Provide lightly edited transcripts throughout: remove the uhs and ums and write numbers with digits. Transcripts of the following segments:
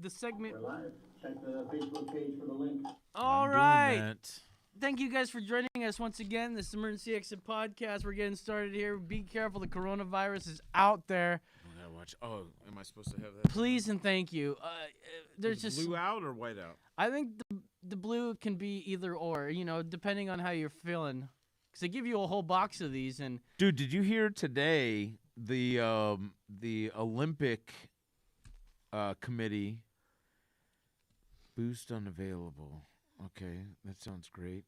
the segment. We're live. Check the Facebook page for the link. All right. Thank you guys for joining us once again. This Emergency Exit Podcast. We're getting started here. Be careful. The coronavirus is out there. Watch. Oh, am I supposed to have that? Please and thank you. There's just blue out or white out? I think the blue can be either or, you know, depending on how you're feeling. Because they give you a whole box of these. And Dude, did you hear today the Olympic committee boost unavailable? Okay, that sounds great.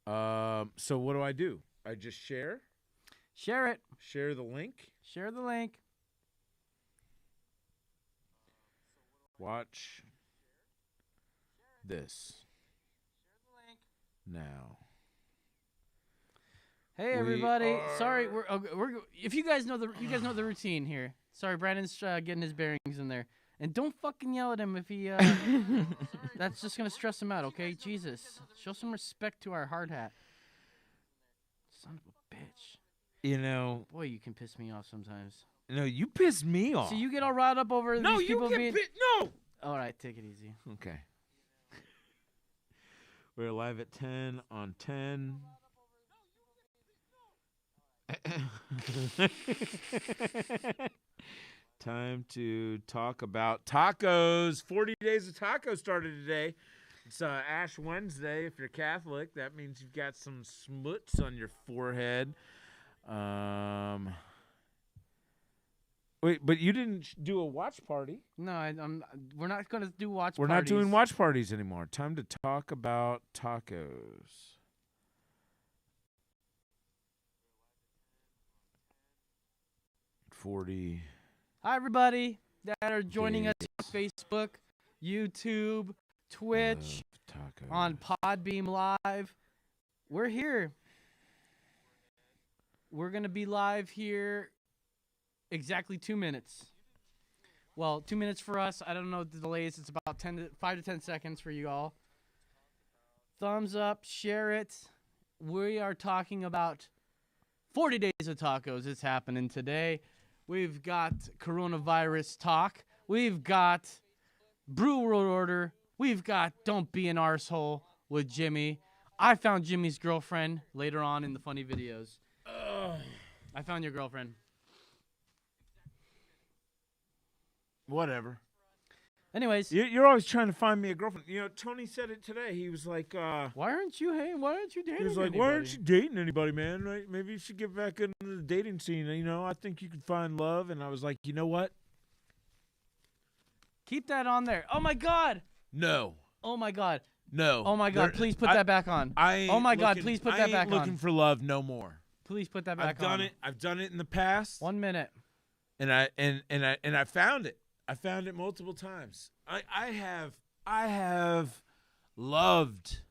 So what do? I just share? Share it. Share the link? Share the link. Watch this now. Hey everybody! Sorry, we're if you guys know the routine here. Sorry, Brandon's getting his bearings in there, and don't fucking yell at him if he. That's just gonna stress him out. Okay, Jesus, show some respect to our hard hat. Son of a bitch. You know, boy, you can piss me off sometimes. No, you piss me off. So you get all riled up over no, these people being. No. All right, take it easy. Okay. We're live at 10 on 10. Time to talk about tacos. 40 days of tacos started today. It's Ash Wednesday. If you're Catholic, that means you've got some smuts on your forehead. Wait, but you didn't do a watch party. No, we're not going to do watch parties. We're not doing watch parties anymore. Time to talk about tacos. Hi, everybody that are joining us on Facebook, YouTube, Twitch, on Podbeam Live. We're here. We're going to be live here exactly 2 minutes. Well, 2 minutes for us. I don't know the delays. It's about 5 to 10 seconds for you all. Thumbs up. Share it. We are talking about 40 days of tacos. It's happening today. We've got coronavirus talk. We've got Brew World Order. We've got Don't Be an Arsehole with Jimmy. I found Jimmy's girlfriend later on in the funny videos. I found your girlfriend. Whatever. Anyways. You're always trying to find me a girlfriend. You know, Tony said it today. He was like, why aren't you dating anybody? He was like, why aren't you dating anybody, man? Right? Maybe you should get back into the dating scene. You know, I think you could find love. And I was like, you know what? Keep that on there. Oh, my God. No. Oh, my God. No. Oh, my God. Please put that back on. Oh, my God. Please put that back on. I ain't looking for love no more. Please put that back on. I've done it in the past. 1 minute. And I found it. I found it multiple times. I have loved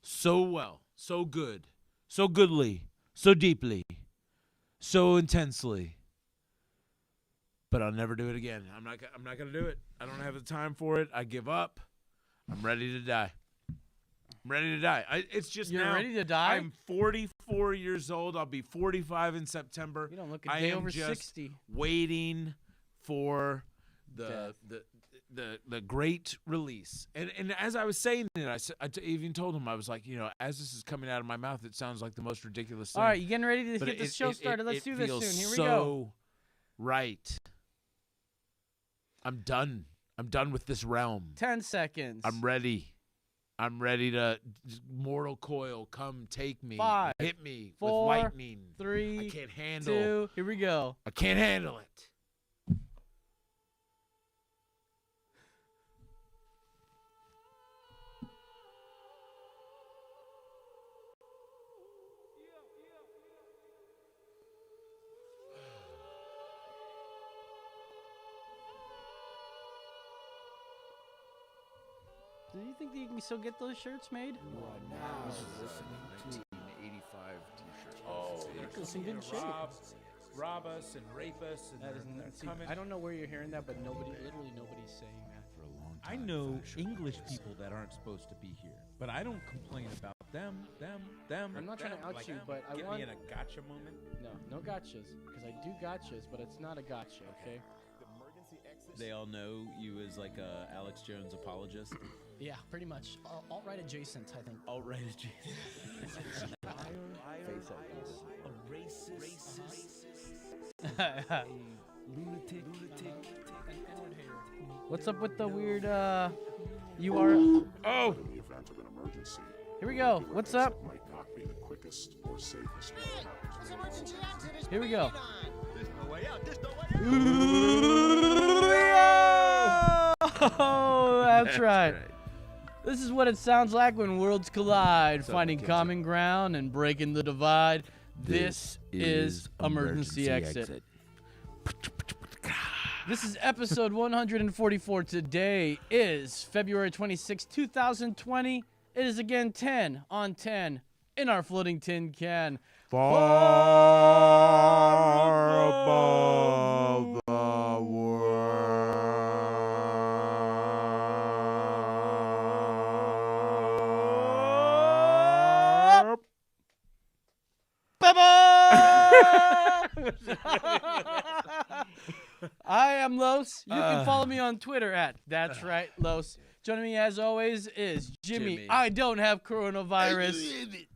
so well, so good, so goodly, so deeply, so intensely. But I'll never do it again. I'm not gonna do it. I don't have the time for it. I give up. I'm ready to die. I'm ready to die. It's just You're now. Ready to die? I'm 44 years old. I'll be 45 in September. You don't look a day over 60. Waiting for the great release. And as I was saying it, I even told him, I was like, you know, as this is coming out of my mouth, it sounds like the most ridiculous thing. All right, you getting ready to get the show started? Let's do this soon. Here we go. So right. I'm done. I'm done with this realm. 10 seconds. I'm ready. I'm ready to Mortal Coil. Come take me. 5, hit me 4, with lightning. 3, I can't handle. 2. Here we go. I can't handle it. Do you think that you can still get those shirts made? You are now listening to 1985 T-shirt. Oh, they're in good shape. Rob us and rape us. And that is coming. I don't know where you're hearing that, but literally nobody's saying that. For a long time. I know English people that aren't supposed to be here, but I don't complain about them. I'm not trying to out you, but I want. Get me in a gotcha moment. No gotchas, because I do gotchas, but it's not a gotcha, okay? they all know you as like a Alex Jones apologist. Yeah, pretty much. Alt-right adjacent, I think. Alt-right adjacent. Lunatic. What's up with the weird URL? Oh, In the event of an emergency, Here we go. What's up? might not be the quickest or safest way out. Here we go. Oh, that's right. This is what it sounds like when worlds collide, up, finding kids? common ground and breaking the divide. This is Emergency Exit. This is episode 144. Today is February 26, 2020. It is again 10 on 10 in our floating tin can. Far above the world. I am Los. You can follow me on Twitter at That's Right Los. Joining me as always is Jimmy. Jimmy. I don't have coronavirus.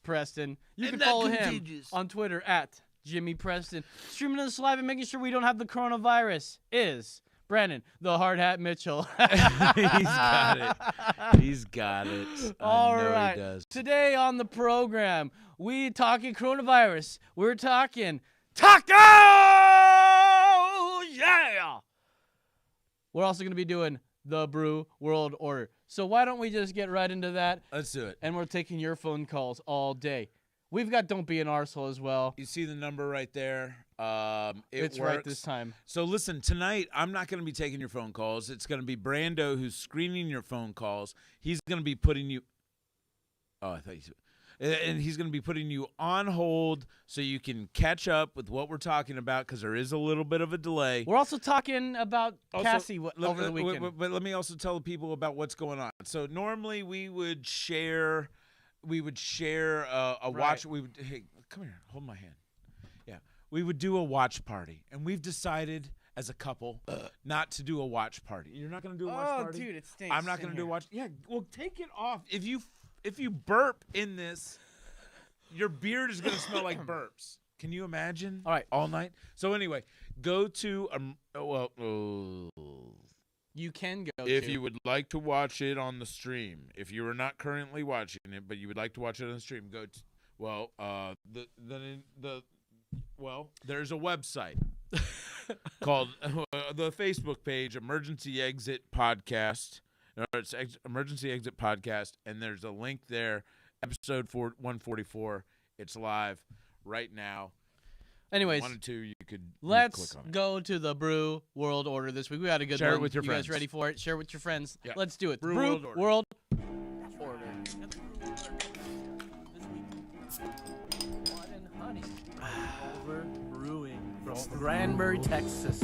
Preston. You can follow him on Twitter at Jimmy Preston. Streaming us live and making sure we don't have the coronavirus is Brandon, the hard hat Mitchell. He's got it. He's got it. All I know right. he does. Today on the program, we talking coronavirus. We're talking taco. Yeah. We're also going to be doing the Brew World Order. So why don't we just get right into that? Let's do it. And we're taking your phone calls all day. We've got Don't Be an Arsehole as well. You see the number right there? It's works. right this time. So listen, tonight I'm not going to be taking your phone calls. It's going to be Brando who's screening your phone calls. He's going to be putting you. Oh, I thought you said. And he's going to be putting you on hold so you can catch up with what we're talking about because there is a little bit of a delay. We're also talking about Also, Cassie over the weekend. But let me also tell the people about what's going on. So normally we would share a watch. We would hey, come here, hold my hand. Yeah, we would do a watch party, and we've decided as a couple not to do a watch party. You're not going to do a watch party? dude, it stinks. I'm not going to do a watch. Yeah, well, take it off. If you burp in this, your beard is going to smell like burps. Can you imagine? All right. All night. So anyway, go to You can go if to. you would like to watch it on the stream. If you are not currently watching it, but you would like to watch it on the stream, go to there's a website called the Facebook page Emergency Exit Podcast. Or it's Emergency Exit Podcast, and there's a link there. Episode 144. It's live right now. Anyways, 1 and 2, you could let's click on it. go to the Brew World Order this week. We got a good Share it one. with your you friends. guys ready for it? Share it with your friends. Yeah. Let's do it. Brew Brew World Order. World Order. Blood and honey. Over brewing from Granbury, Texas.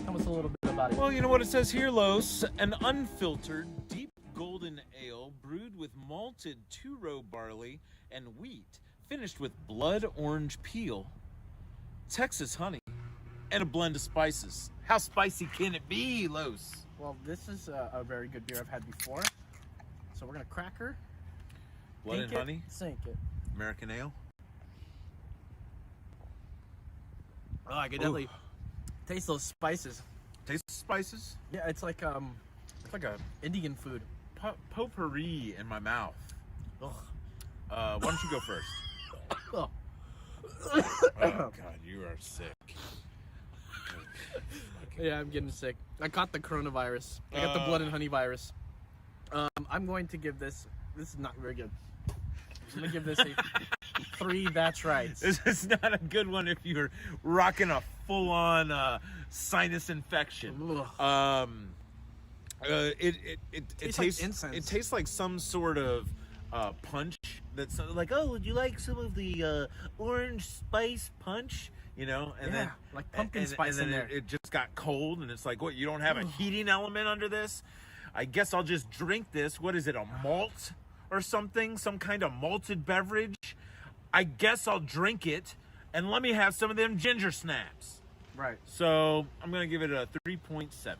Tell us a little bit about it. Well, you know what it says here, Los? An unfiltered, deep golden ale brewed with malted two-row barley and wheat, finished with blood orange peel, Texas honey, and a blend of spices. How spicy can it be, Los? Well, this is a very good beer I've had before. So we're going to crack her, Blood dink and it, honey, sink it. American ale. Oh, I can definitely taste those spices. Taste the spices. Yeah, it's like a Indian food. Potpourri in my mouth. Ugh. Why don't you go first? Oh. Oh, God, you are sick. Yeah, I'm getting sick. I caught the coronavirus. I got the blood and honey virus. I'm going to give this. This is not very good. I'm gonna give this a 3. That's right. This is not a good one if you're rocking a full-on sinus infection. Ugh. It Tastes tastes like incense. It tastes like some sort of punch. That's like, oh, would you like some of the orange spice punch? You know, and Yeah, then like pumpkin and spice then in there. It just got cold, and it's like, what? You don't have a heating element under this? I guess I'll just drink this. What is it? A malt or something? Some kind of malted beverage? I guess I'll drink it, and let me have some of them ginger snaps. Right. So I'm gonna give it a 3.7.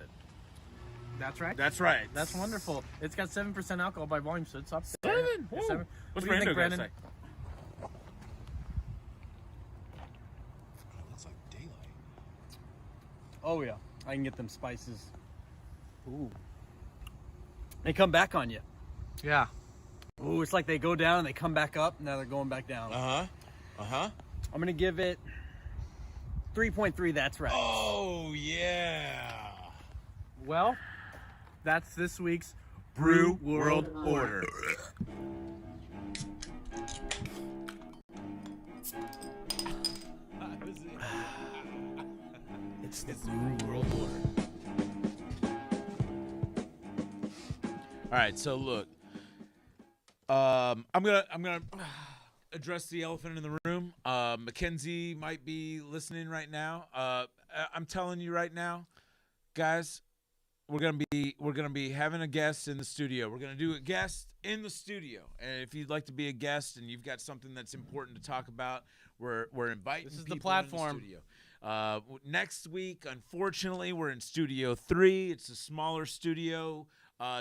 That's right. That's right. That's wonderful. It's got 7% alcohol by volume, so it's up there. 7? It's Whoa. 7. What's What do you think, Brando got to Brandon? say? That's like daylight. Oh yeah, I can get them spices. Ooh. They come back on you. Yeah. Ooh, it's like they go down and they come back up. Now they're going back down. I'm gonna give it 3.3. That's right. Oh yeah. Well, that's this week's Brew World Order. It's It's the Brew World Order. All right, so look, I'm gonna address the elephant in the room. Mackenzie might be listening right now. I'm telling you right now, guys, we're gonna be having a guest in the studio. We're gonna do a guest in the studio, and if you'd like to be a guest and you've got something that's important to talk about, we're inviting. This is people the platform. In the studio. Next week, unfortunately, we're in Studio 3. It's a smaller studio.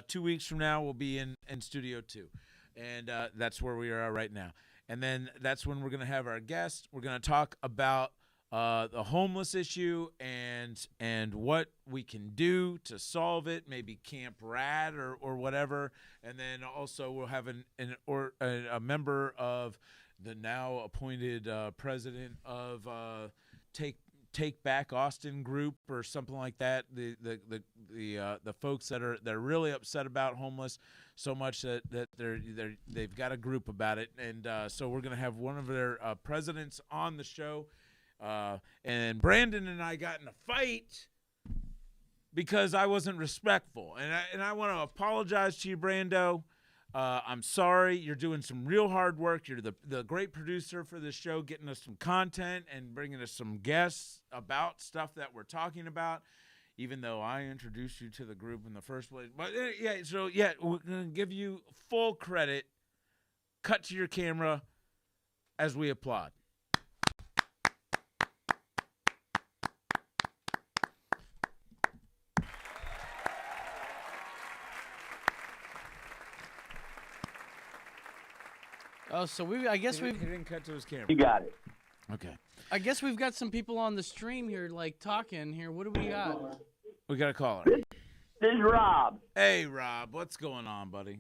2 weeks from now, we'll be in Studio 2. And that's where we are right now. And then that's when we're going to have our guest. We're going to talk about the homeless issue and what we can do to solve it, maybe Camp Rad or whatever. And then also we'll have a member of the now appointed president of Take Back Austin group or something like that. The folks that are really upset about homeless so much that they've got a group about it, and so we're gonna have one of their presidents on the show. And Brandon and I got in a fight because I wasn't respectful, and I want to apologize to you, Brando. I'm sorry. You're doing some real hard work. You're the great producer for this show, getting us some content and bringing us some guests about stuff that we're talking about, even though I introduced you to the group in the first place. But, we're going to give you full credit. Cut to your camera as we applaud. Oh, so I guess He we've didn't cut to his camera. You got it. Okay. I guess we've got some people on the stream here, like talking here. What do we got? We got a caller. This is Rob. Hey, Rob. What's going on, buddy?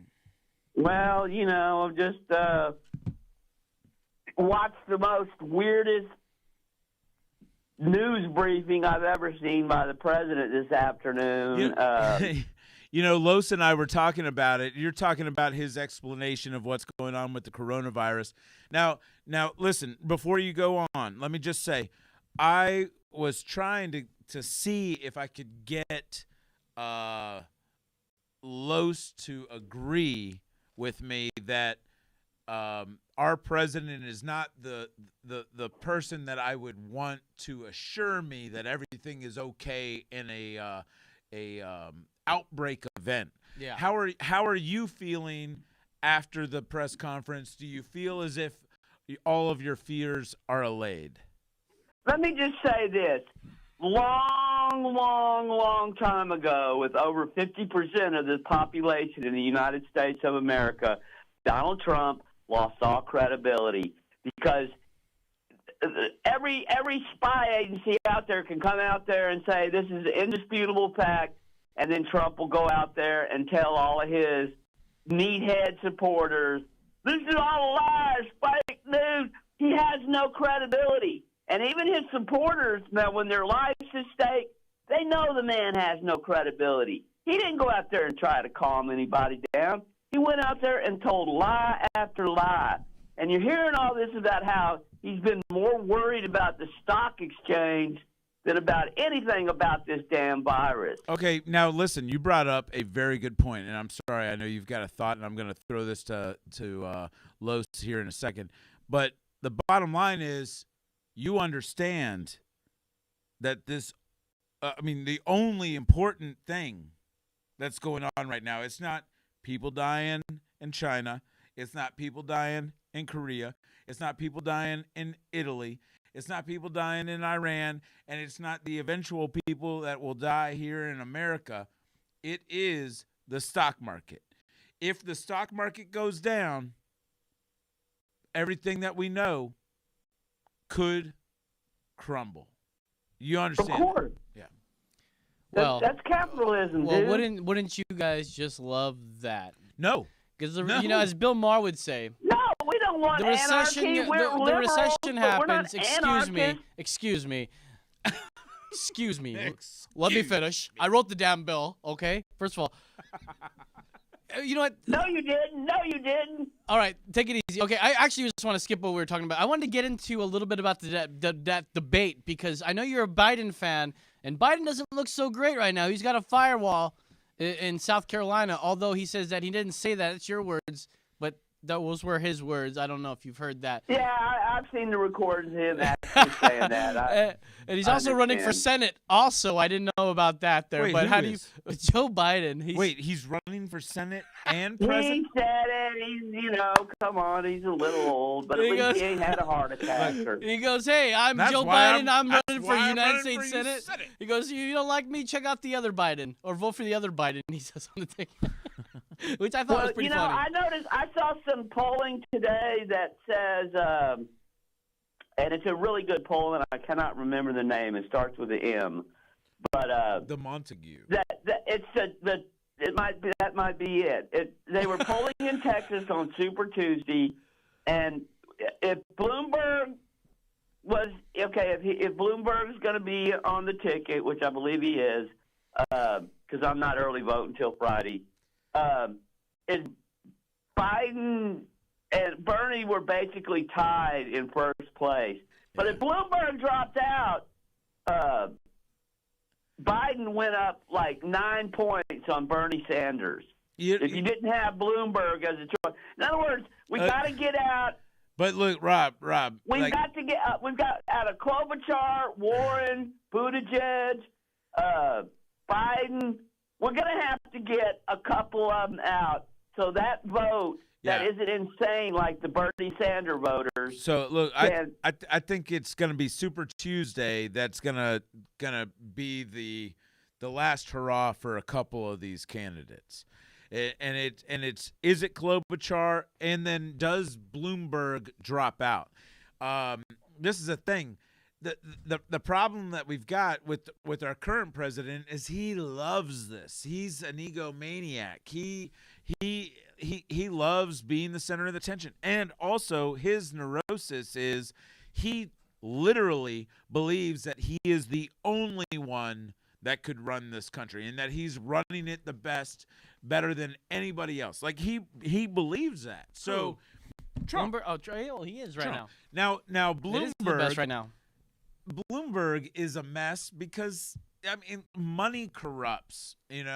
Well, I've just watched the most weirdest news briefing I've ever seen by the president this afternoon. Los and I were talking about it. You're talking about his explanation of what's going on with the coronavirus. Now, listen, before you go on, let me just say, I was trying to see if I could get Los to agree with me that our president is not the person that I would want to assure me that everything is okay in a outbreak event. Yeah. How are you feeling after the press conference? Do you feel as if all of your fears are allayed? Let me just say this. Long time ago, with over 50% of the population in the United States of America, Donald Trump lost all credibility because every spy agency out there can come out there and say this is an indisputable fact, and then Trump will go out there and tell all of his meathead supporters, this is all lies, fake news. He has no credibility. And even his supporters, now when their life's at stake, they know the man has no credibility. He didn't go out there and try to calm anybody down. He went out there and told lie after lie. And you're hearing all this about how he's been more worried about the stock exchange than about anything about this damn virus. Okay, now listen, you brought up a very good point, and I'm sorry, I know you've got a thought, and I'm going to throw this to Los here in a second. But the bottom line is, you understand that this, the only important thing that's going on right now, it's not people dying in China, it's not people dying in Korea, it's not people dying in Italy, it's not people dying in Iran, and it's not the eventual people that will die here in America. It is the stock market. If the stock market goes down, everything that we know could crumble. You Of understand? course. Yeah. Well, That's capitalism, well, dude. wouldn't you guys just love that? No. Because No. you know, as Bill Maher would say, No, we don't want the recession, anarchy. We're the liberals, recession but we're not happens. Excuse me. anarchists. Excuse me. Excuse me. Excuse Let me finish. I wrote the damn bill. Okay. First of all, you know what? No, you didn't. No, you didn't. All right, take it easy. Okay, I actually just want to skip what we were talking about. I wanted to get into a little bit about that debate because I know you're a Biden fan, and Biden doesn't look so great right now. He's got a firewall in South Carolina, although he says that he didn't say that. It's your words, but those were his words. I don't know if you've heard that. Yeah, I've seen the recordings of him actually saying that. And he's I also running for understand. Senate. Also, I didn't know about that there. Wait, but who how is? do you, Joe Biden? Wait, he's running for Senate and He president? said it. He's, come on, he's a little old, but at He least goes- he ain't had a heart attack. Or, He goes, hey, I'm That's Joe why Biden. I'm that's running why for I'm United running States for Senate. Senate. He goes, you don't like me? Check out the other Biden. Or vote for the other Biden, he says on the thing. Which I thought was well, pretty you know, funny. I noticed. I saw some polling today that says, and it's a really good poll, and I cannot remember the name. It starts with an M, but The Montague. that might be it. They were polling in Texas on Super Tuesday, and if Bloomberg was okay, if Bloomberg's going to be on the ticket, which I believe he is, because I'm not early vote until Friday, and Biden and Bernie were basically tied in first place. But if Bloomberg dropped out, Biden went up like 9 points on Bernie Sanders. If you didn't have Bloomberg as a choice, in other words, we got to get out. But look, Rob, We've like, got to get. We've got out of Klobuchar, Warren, Buttigieg, Biden. We're going to have to get a couple of them out. So that vote that Yeah. isn't insane like the Bernie Sanders voters. so look, can- I think it's gonna be Super Tuesday. That's gonna be the last hurrah for a couple of these candidates, and it's is it Klobuchar, and then does Bloomberg drop out? This is a thing. The problem that we've got with our current president is he loves this. He's an egomaniac. He loves being the center of the attention. And also his neurosis is he literally believes that he is the only one that could run this country and that he's running it the best, better than anybody else. Like he believes that. So Trump. Bloomberg, he is right Trump. now. Now It is the best right now. Bloomberg is a mess because I mean money corrupts, and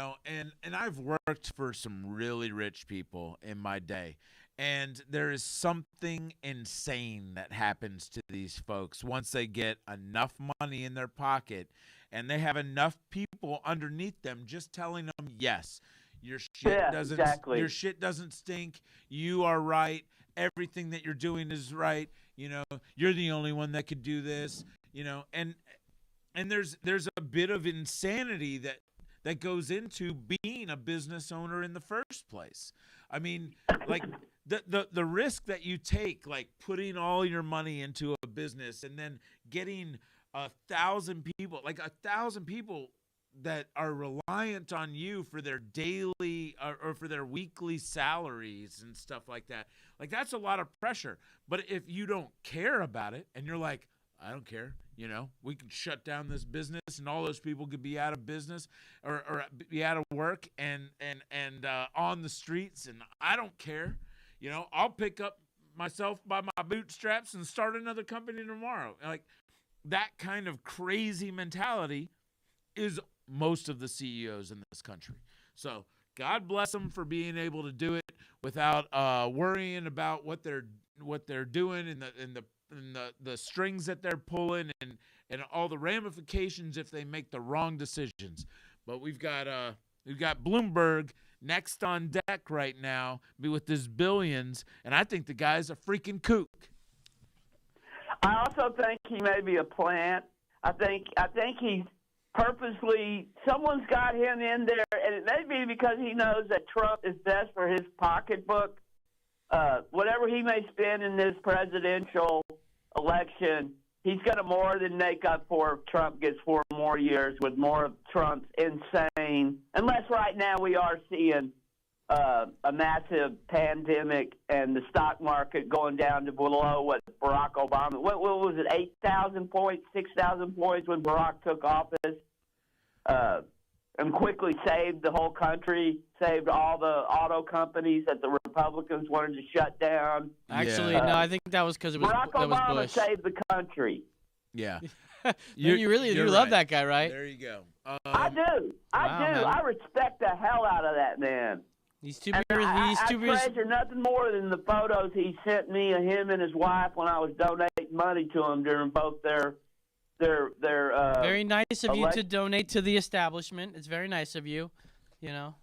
I've worked for some really rich people in my day, and there is something insane that happens to these folks once they get enough money in their pocket and they have enough people underneath them just telling them yes, your shit doesn't stink, you are right, everything that you're doing is right, you're the only one that could do this. And there's a bit of insanity that goes into being a business owner in the first place. I mean, like the risk that you take, like putting all your money into a business and then getting 1,000 people that are reliant on you for their daily or for their weekly salaries and stuff like that. Like that's a lot of pressure. But if you don't care about it and you're like, I don't care. We can shut down this business and all those people could be out of business or be out of work and on the streets. And I don't care. I'll pick up myself by my bootstraps and start another company tomorrow. Like that kind of crazy mentality is most of the CEOs in this country. So God bless them for being able to do it without worrying about what they're doing and the strings that they're pulling and all the ramifications if they make the wrong decisions. But we've got Bloomberg next on deck right now with his billions, and I think the guy's a freaking kook. I also think he may be a plant. I think he's purposely, someone's got him in there, and it may be because he knows that Trump is best for his pocketbook. Whatever he may spend in this presidential election, he's going to more than make up for if Trump gets 4 more years with more of Trump's insane, unless right now we are seeing a massive pandemic and the stock market going down to below what Barack Obama, what was it, 8,000 points, 6,000 points when Barack took office, and quickly saved the whole country, saved all the auto companies that the Republicans wanted to shut down. Actually, Yeah. no, I think that was because it was Barack that was Obama Bush. saved the country. Yeah. You really do you're love right. that guy, right? There you go. I do. Wow, I do. man. I respect the hell out of that man. He's too And I busy. treasure nothing more than the photos he sent me of him and his wife when I was donating money to him during both their Very nice of you elect- to donate to the establishment. It's very nice of you. You know,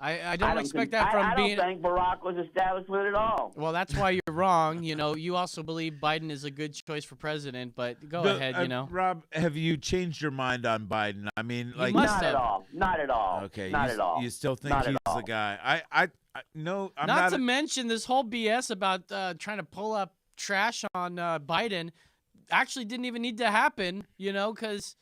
I don't expect that from I being. don't think Barack was establishment at all. Well, that's why you're wrong. You know, you also believe Biden is a good choice for president, but go ahead. You know, Rob, have you changed your mind on Biden? I mean, like, must Not have. at all. Not at all. okay, Not you, at all. you still think Not at he's all. the guy? I no, I'm not not. to mention this whole BS about trying to pull up trash on Biden. Actually, didn't even need to happen. You know, because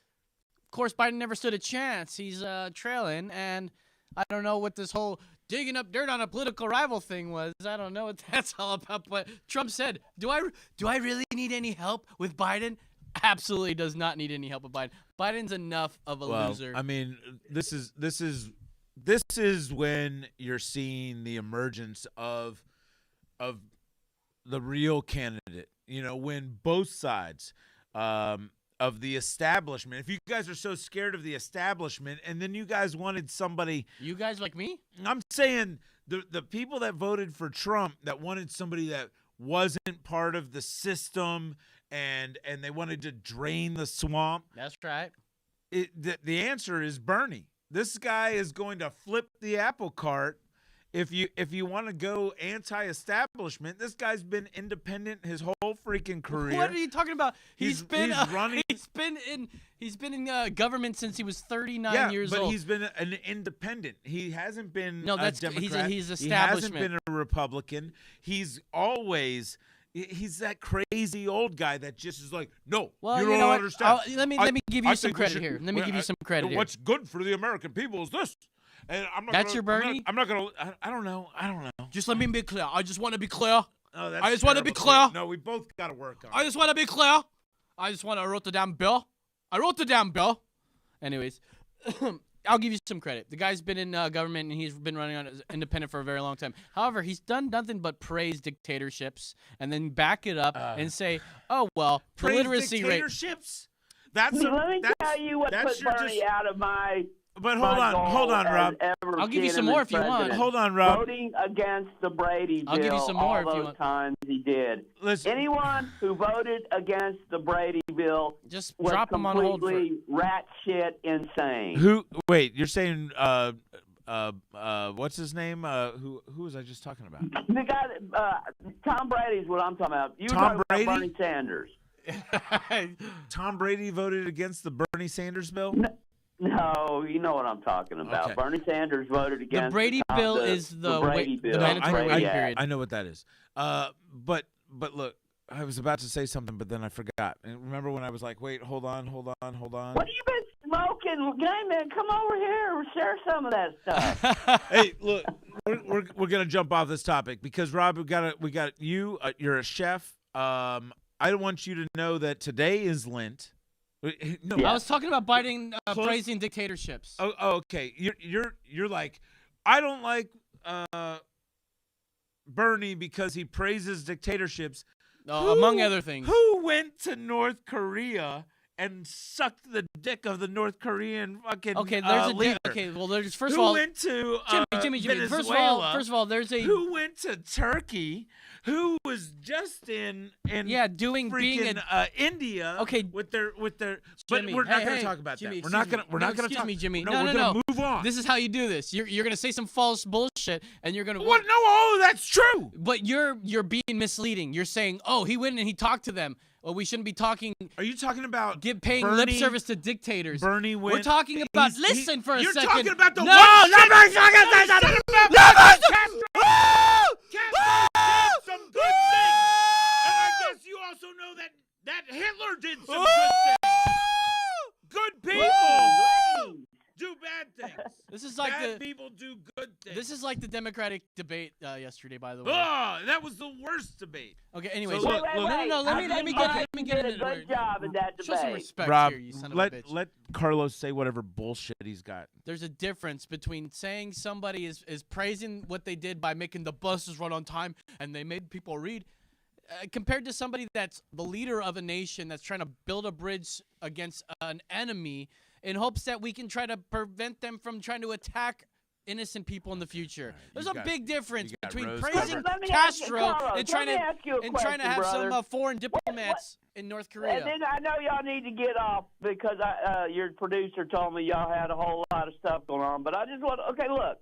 of course Biden never stood a chance. He's trailing, and I don't know what this whole digging up dirt on a political rival thing was. I don't know what that's all about. But Trump said, "Do I really need any help with Biden?" Absolutely does not need any help with Biden. Biden's enough of a loser. I mean, this is when you're seeing the emergence of the real candidate. You know, when both sides of the establishment. If you guys are so scared of the establishment, and then you guys wanted somebody, You guys like me? I'm saying the people that voted for Trump that wanted somebody that wasn't part of the system and they wanted to drain the swamp. That's right. The answer is Bernie. This guy is going to flip the apple cart. If you want to go anti-establishment, this guy's been independent his whole freaking career. What are you talking about? He's running. He's been in government since he was 39 years but old. he's been an independent. He hasn't been No, that's- a he's Democrat. he's He hasn't establishment. been a Republican. He's that crazy old guy that just is like, no, Well, you you don't know what? understand. Let me give you some think we credit should- here. Let me give you some credit here. What's good for the American people is this. And I'm not That's gonna, your Bernie? I'm not going to. I don't know. Just let me be clear. I just want to be clear. Oh, that's I just wanna be terrible, too. clear. No, we both got to work on I it. just want to be clear. I just want to wrote the damn bill. I wrote the damn bill. Anyways, I'll give you some credit. The guy's been in government and he's been running on as independent for a very long time. However, he's done nothing but praise dictatorships and then back it up and say, "Oh well, the Praise literacy rate." dictatorships? That's Let me that's, tell you what that's put your Bernie out of my. But my hold on, goal Rob. as ever I'll give you seeing some him more as if you want. president. Hold on, Rob. Voting against the Brady bill I'll give you some more all if you those want. times he did. Listen, Anyone who voted against the Brady bill Just was drop him on hold. completely rat shit insane. who? Wait, you're saying what's his name? Who was I just talking about? The guy, Tom Brady's what I'm talking about. You were Tom talking Brady? about Bernie Sanders. Tom Brady voted against the Bernie Sanders bill. No, you know what I'm talking about. Okay. Bernie Sanders voted against Brady Tom- bill is the Brady wait- the bill. mandatory Brady waiting Act. period. I know what that is. But look, I was about to say something, but then I forgot. And remember when I was like, wait, hold on. What have you been smoking? Hey, man, come over here. Share some of that stuff. Hey, look, we're gonna jump off this topic because Rob, we got you. You're a chef. I want you to know that today is Lent. No, I was talking about Biden Close- praising dictatorships. Oh, okay. You're like, I don't like Bernie because he praises dictatorships. Among other things. Who went to North Korea and sucked the dick of the North Korean fucking Okay, there's a leader? Okay, well, there's first Who of all, went to Jimmy. Venezuela? First of all, there's a Who went to Turkey? Who was just in being freaking India? Okay. with their. But Jimmy, we're not hey, going to hey, talk about Jimmy, that. We're not excuse going to me. talk. Me, Jimmy. No, No, we're no, gonna no. move on. This is how you do this. You're gonna say some false bullshit, and you're gonna. What? No, all of that's true. But you're being misleading. You're saying, oh, he went and he talked to them. Or we shouldn't be talking, Are you talking about paying lip Bernie- service to dictators. Bernie went. We're talking about. he's- Listen for a you're second. talking about the no, one let shit me that fucking say he said something. about Let me- Castro did some good things, and I guess you also know that Hitler did some good things. Good people do bad things. This is like Bad the. people do good things. This is like the Democratic debate yesterday, by the way. Oh, that was the worst debate. Okay. Anyways, So no, look, no, no. Let me get Biden it did a in. good job in that Show some debate. respect Rob, here, you son let of a bitch. let Carlos say whatever bullshit he's got. There's a difference between saying somebody is praising what they did by making the buses run on time and they made people read, compared to somebody that's the leader of a nation that's trying to build a bridge against an enemy in hopes that we can try to prevent them from trying to attack innocent people in the future. There's you a got- big difference you got between rose praising Let me ask you, Castro Carlos, and trying let me ask you a to have question, some foreign diplomats in North Korea. And then I know y'all need to get off because your producer told me y'all had a whole lot of stuff going on. But I just want okay, look.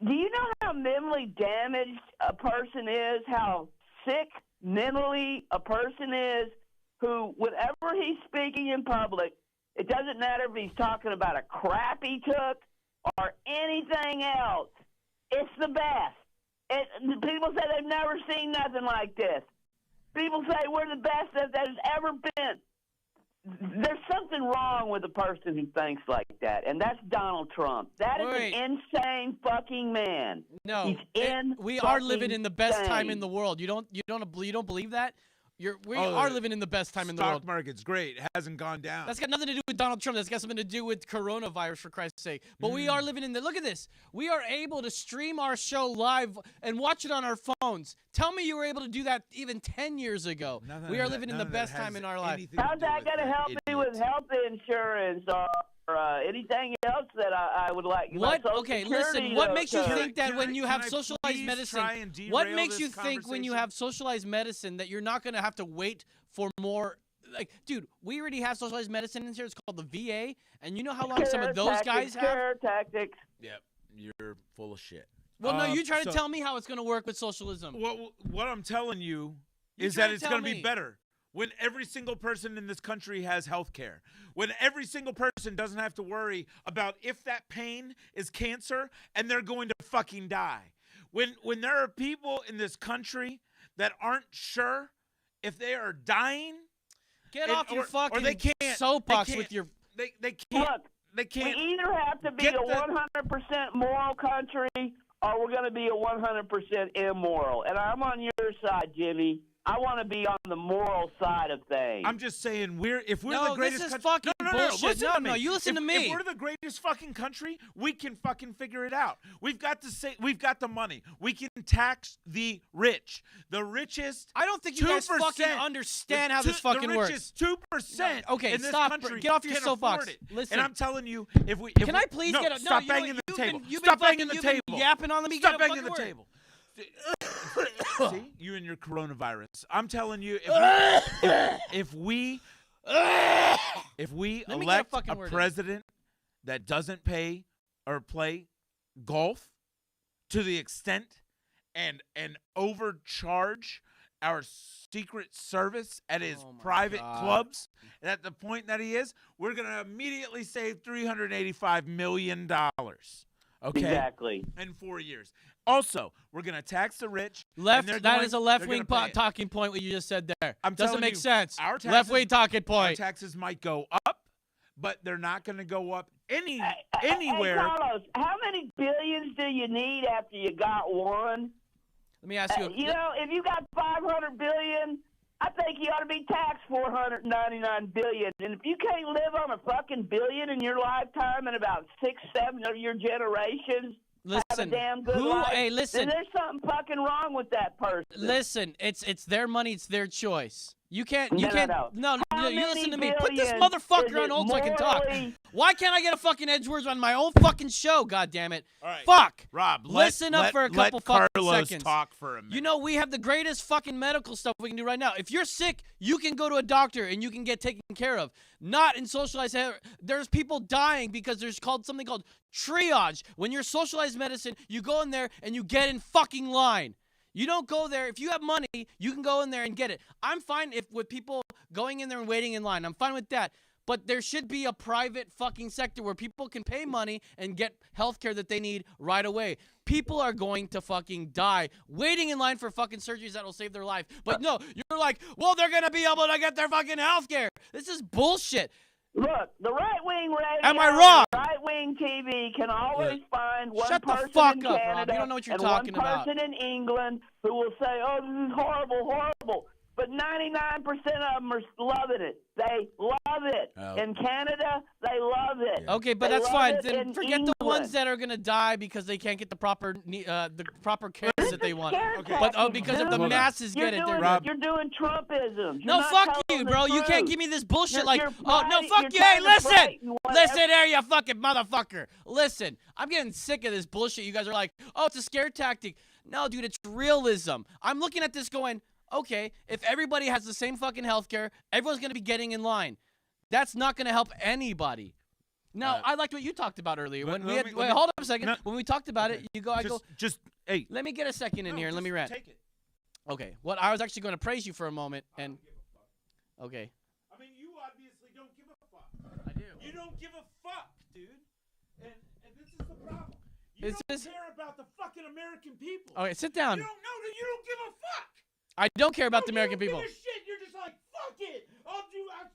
Do you know how mentally damaged a person is? How sick mentally a person is who, whenever he's speaking in public, it doesn't matter if he's talking about a crap he took or anything else. It's the best. People say they've never seen nothing like this. People say we're the best that there's ever been. There's something wrong with a person who thinks like that, and that's Donald Trump. That is Wait. an insane fucking man. No, He's we are living fucking in the best time in insane. the world. You don't believe that? We Oh, are living in the best time in the Stock world. market's great. It hasn't gone down. That's got nothing to do with Donald Trump. That's got something to do with coronavirus, for Christ's sake. But we are living in the. Look at this. We are able to stream our show live and watch it on our phones. Tell me you were able to do that even 10 years ago. None We of are that- living in none the of that best time has in our life. anything to How's do that with going to that help me idiot. with health insurance or anything else that I would like? What? Social Okay, Security listen. What to- makes you to- think that Can when I- you can have I socialized please medicine, try and what derail makes this you think when you conversation? have socialized medicine that you're not going to have to wait for more? Like, dude, we already have socialized medicine in here. It's called the VA, and you know how long some of those guys have. Scare tactics. Yep, you're full of shit. Well, no, you try to so- tell me how it's going to work with socialism. What I'm telling you You is try that to it's tell going to me. be better when every single person in this country has health care. When every single person doesn't have to worry about if that pain is cancer and they're going to fucking die. When there are people in this country that aren't sure if they are dying, Get and- off your or fucking they can't, soapbox they with can't- your. they can't Look, they we can't either have to be get a the- 100% moral country or we're going to be a 100% immoral. And I'm on your side, Jimmy. I want to be on the moral side of things. I'm just saying if we're No, the greatest this is country, fucking no, bullshit. listen No, to me. no, you listen to me. If we're the greatest fucking country, we can fucking figure it out. We've got the money. We can tax the rich. The richest. I don't think you guys 2%, fucking understand how this fucking the works. richest 2% Okay, in this stop. country Get off your can soapbox. afford it. Listen. And I'm telling you, if we Can I please no, get a stop you know banging what? the You've table. been- you've Stop been banging the fucking- you've table. been yapping on. Let me Stop get a banging the fucking table. See, you and your coronavirus. I'm telling you, if we Let me get a elect fucking a word in. president that doesn't pay or play golf to the extent and overcharge our Secret Service at his Oh my private God. clubs, and at the point that he is, we're gonna immediately save $385 million. Okay, Exactly. in 4 years. Also, we're gonna tax the rich. Left. and they're That going- is a they're left-wing gonna pay it. talking point. What you just said there I'm doesn't telling make you, sense. our taxes- Left-wing talking Our point. taxes might go up, but they're not going to go up anywhere. Hey, Carlos, how many billions do you need after you got one? Let me ask you. You know, if you got 500 billion, I think you ought to be taxed 499 billion. And if you can't live on a fucking billion in your lifetime and about 6, 7 of your generations have Listen, a damn good who? life, Hey, then listen. there's something fucking wrong with that person. Listen, it's their money, it's their choice. You can't, No, no, How you listen many to me. Put this billions motherfucker is on it hold so I can talk. morally- Why can't I get a fucking Edgewords on my own fucking show? God damn it! All right. Fuck. Rob, Listen up for a couple let fucking Carlos seconds. talk for a minute. You know, we have the greatest fucking medical stuff we can do right now. If you're sick, you can go to a doctor and you can get taken care of. Not in socialized. There's people dying because there's something called triage. When you're socialized medicine, you go in there and you get in fucking line. You don't go there. If you have money, you can go in there and get it. I'm fine with people going in there and waiting in line. I'm fine with that. But there should be a private fucking sector where people can pay money and get health care that they need right away. People are going to fucking die waiting in line for fucking surgeries that will save their life. But no, you're like, well, they're going to be able to get their fucking health care. This is bullshit. Look, the right-wing radio Am I wrong? and right-wing TV can always find one Shut the person fuck in up, Rob. Canada You don't know what you're and talking one about. person in England who will say, oh, this is horrible, horrible. But 99% of them are loving it. They love it. Oh. In Canada, they love it. Okay, but They that's love fine. it Then in forget the ones England. that are gonna die because they can't get the proper care that they want. Okay. But because of the Hold on. masses You're get it, doing, they're Rob- you're doing Trumpism. no, fuck you, bro. You can't give me this bullshit You're- like, you're oh no, fighting- fuck you're you. Hey, trying to listen, fight and whatever. listen here, you fucking motherfucker. Listen, I'm getting sick of this bullshit. You guys are like, oh, it's a scare tactic. No, dude, it's realism. I'm looking at this going, okay, if everybody has the same fucking healthcare, everyone's gonna be getting in line. That's not gonna help anybody. Now, I liked what you talked about earlier. let- When we let had, me- wait, let me- hold up a second. no. When we talked about it, you go, I go, Hey. let me get a second in here and let me rant. Take it. Okay, what I was actually going to praise you for a moment, and okay, I mean, you obviously don't give a fuck. I do. You don't give a fuck, dude. And this is the problem. You Is don't this- care about the fucking American people. Okay, sit down. You don't give a fuck. I don't care about the You American don't people. give a shit. You're just like, fuck it. I'll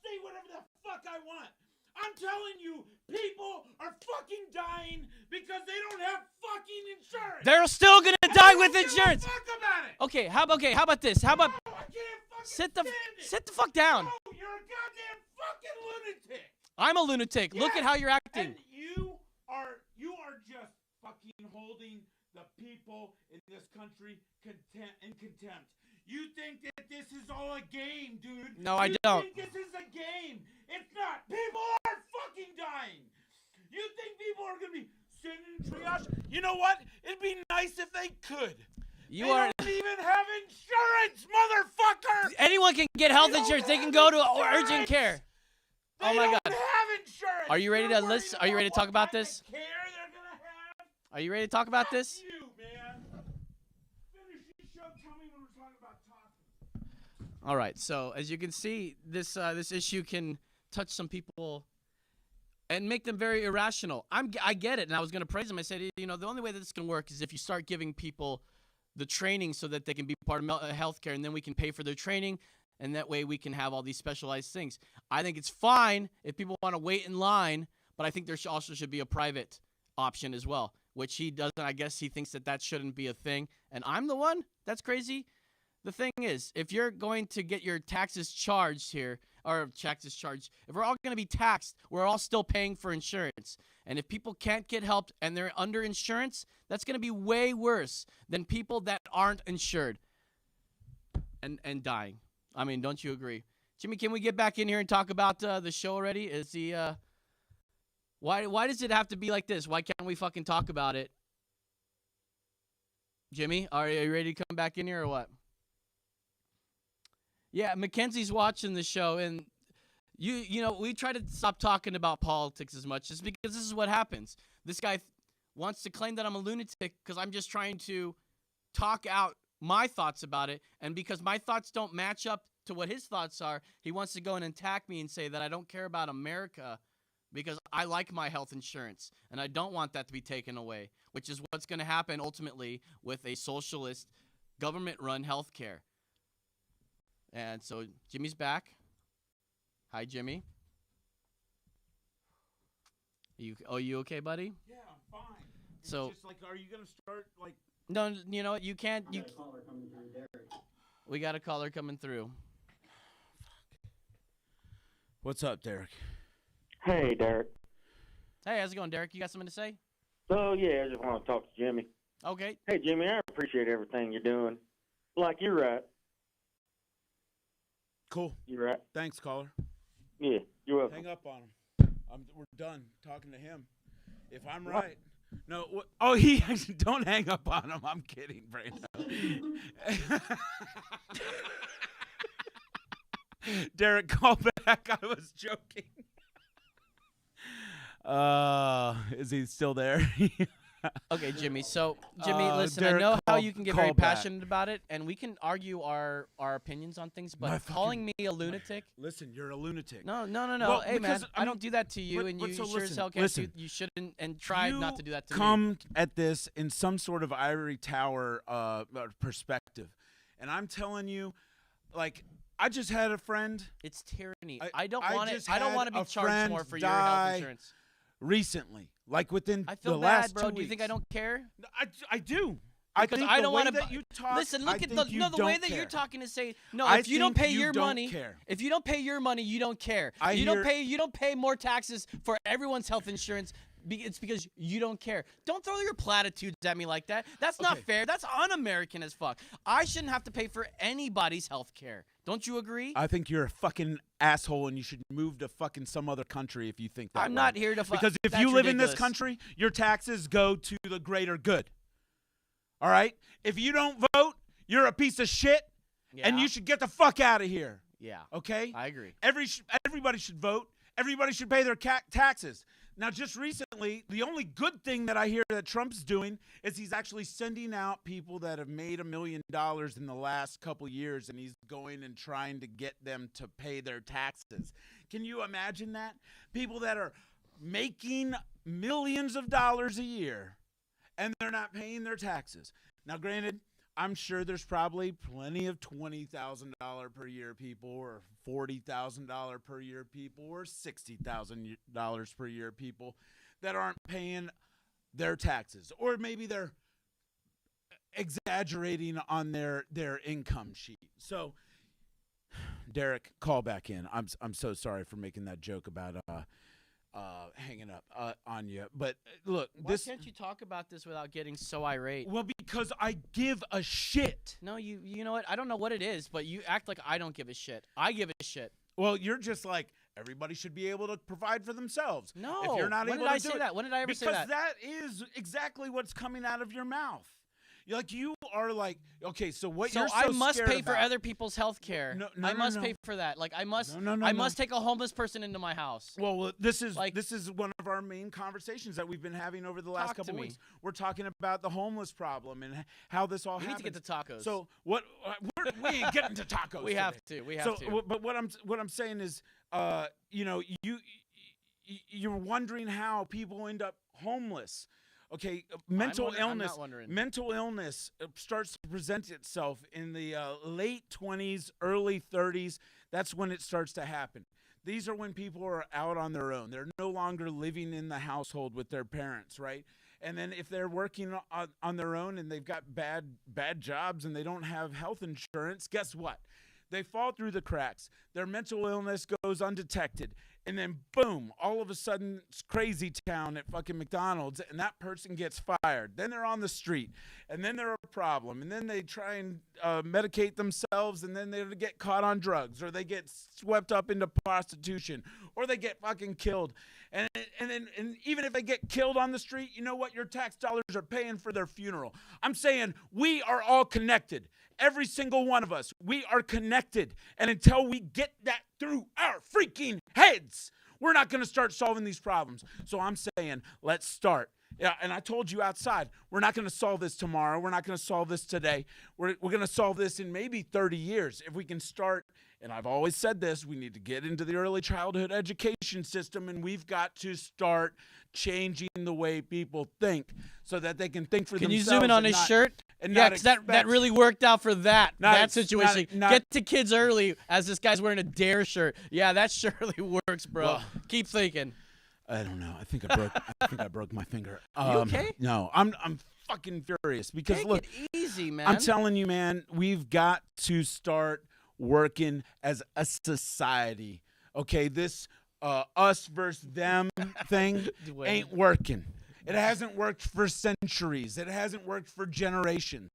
say whatever the fuck I want. I'm telling you, people are fucking dying because they don't have fucking insurance. They're still gonna And die they with don't give a insurance. fuck about it. Okay, how about this? How about No, I can't fucking sit the stand it. fuck down? No, you're a goddamn fucking lunatic. I'm a lunatic. Look at how you're acting. And you are just fucking holding the people in this country in contempt. You think that this is all a game, dude. No, I You don't. think this is a game. It's not. People are fucking dying. You think people are going to be sitting in triage? You know what? It'd be nice if they could. You They are. don't even have insurance, motherfucker. Anyone can get health They don't insurance. They can have go to insurance. urgent care. They Oh my don't God. have insurance. Are you ready They're to worried listen? Are you ready to about talk about what kind this? of care they're gonna have. Are you ready to talk about Fuck this? you, man. Finish your show. Tell me when we're talking about talking. All right. So as you can see, this issue can touch some people and make them very irrational. I get it, and I was going to praise him. I said, you know, the only way that this can work is if you start giving people the training so that they can be part of healthcare, and then we can pay for their training, and that way we can have all these specialized things. I think it's fine if people want to wait in line, but I think there also should be a private option as well, which he doesn't. I guess he thinks that shouldn't be a thing, and I'm the one that's crazy. The thing is, if you're going to get your taxes charged here, or taxes charged, if we're all going to be taxed, we're all still paying for insurance. And if people can't get help and they're under insurance, that's going to be way worse than people that aren't insured and dying. I mean, don't you agree? Jimmy, can we get back in here and talk about the show already? Is the why does it have to be like this? Why can't we fucking talk about it? Jimmy, are you ready to come back in here or what? Yeah, Mackenzie's watching the show, and you know, we try to stop talking about politics as much just because this is what happens. This guy wants to claim that I'm a lunatic because I'm just trying to talk out my thoughts about it, and because my thoughts don't match up to what his thoughts are, he wants to go and attack me and say that I don't care about America because I like my health insurance, and I don't want that to be taken away, which is what's going to happen ultimately with a socialist government-run health care. And so Jimmy's back. Hi, Jimmy. You okay, buddy? Yeah, I'm fine. It's So- just like, are you gonna start like? No, you know what? You can't. We got a caller coming through. What's up, Derek? Hey, Derek. Hey, how's it going, Derek? You got something to say? So, yeah, I just want to talk to Jimmy. Okay. Hey, Jimmy, I appreciate everything you're doing. Like, you're right. Cool. You're right. Thanks, caller. Yeah, you're welcome. Hang up on him. We're done talking to him. If I'm right. No. Oh, he don't hang up on him. I'm kidding, Brando. Derek, call back. I was joking. Is he still there? Okay, Jimmy. So, Jimmy, listen, I Derek, know how call- you can get call very back. passionate about it, and we can argue our opinions on things, but My fucking- calling me a lunatic. Listen, you're a lunatic. No. Well, Hey, man, because, I I don't mean, do that to you, but- and but you so sure as listen, hell can't listen. you shouldn't and try not to do that to me. come at this in some sort of ivory tower perspective, and I'm telling you, like, I just had a friend It's tyranny. I- I don't I want it. just I don't had want to be a charged friend more for your die. health insurance. recently, like within I feel the bad, last bro. 2 Do you think weeks. I don't care? I do. I Because think I the don't way want to. that you talk. Listen, I look at think the you no. The way don't that you're care. talking is say no. I If you don't think pay you your don't money, care. if you don't pay your money, you don't care. I You hear- don't pay. You don't pay more taxes for everyone's health insurance. It's because you don't care. Don't throw your platitudes at me like that. That's not Okay. fair. That's un-American as fuck. I shouldn't have to pay for anybody's health care. Don't you agree? I think you're a fucking asshole, and you should move to fucking some other country if you think that. I'm way. not here to Because if that's you live in this ridiculous. country, your taxes go to the greater good. All right? If you don't vote, you're a piece of shit, and Yeah. you should get the fuck out of here. Yeah, Okay? I agree. Everybody should vote. Everybody should pay their taxes. Now, just recently, the only good thing that I hear that Trump's doing is he's actually sending out people that have made $1 million in the last couple years, and he's going and trying to get them to pay their taxes. Can you imagine that? People that are making millions of dollars a year, and they're not paying their taxes. Now, granted, I'm sure there's probably plenty of $20,000 per year people, or $40,000 per year people, or $60,000 per year people that aren't paying their taxes, or maybe they're exaggerating on their income sheet. So, Derek, call back in. I'm so sorry for making that joke about hanging up on you, but look, Why can't you talk about this without getting so irate? well, because I give a shit. No, you know what? I don't know what it is, but you act like I don't give a shit. I give a shit. Well, you're just like, everybody should be able to provide for themselves. No. If you're not When able did to I do say it. that? When did I ever say Because that? that is exactly what's coming out of your mouth. You are like, okay, so what So you're so I must scared pay for about- other people's health care. No, I must no. pay for that. Like I must No, I must take a homeless person into my house. Well, this is Like- one of our main conversations that we've been having over the last Talk to couple me. weeks. We're talking about the homeless problem and how this all We need happens. to get to tacos. So what? We ain't getting to tacos. we have today. to. We have So, to. but what I'm saying is, you're wondering how people end up homeless. Okay, mental I'm illness. not wondering. Mental illness starts to present itself in the late 20s, early 30s. That's when it starts to happen. These are when people are out on their own. They're no longer living in the household with their parents, right? And then if they're working on their own and they've got bad jobs and they don't have health insurance, guess what? They fall through the cracks. Their mental illness goes undetected. And then, boom, all of a sudden, it's crazy town at fucking McDonald's, and that person gets fired. Then they're on the street, and then they're a problem. And then they try and medicate themselves, and then they get caught on drugs, or they get swept up into prostitution, or they get fucking killed. And even if they get killed on the street, you know what? Your tax dollars are paying for their funeral. I'm saying we are all connected. Every single one of us, we are connected. And until we get that through our freaking heads, we're not going to start solving these problems. So I'm saying, let's start. Yeah, and I told you outside, we're not going to solve this tomorrow. We're not going to solve this today. We're going to solve this in maybe 30 years. If we can start, and I've always said this, we need to get into the early childhood education system, and we've got to start changing the way people think so that they can think for Can themselves. you zoom in on and his not- shirt? and Yeah, not 'cause that expect- really worked out for that Not that ex- not- situation. not- Get to kids early as this guy's wearing a Dare shirt. Yeah, that surely works, bro. Well, Keep thinking. I don't know. I think I broke my finger. You okay? No, I'm fucking furious because Take look, it easy, man. I'm telling you, man, we've got to start working as a society. Okay, this us versus them thing Dwayne. ain't working. It hasn't worked for centuries. It hasn't worked for generations.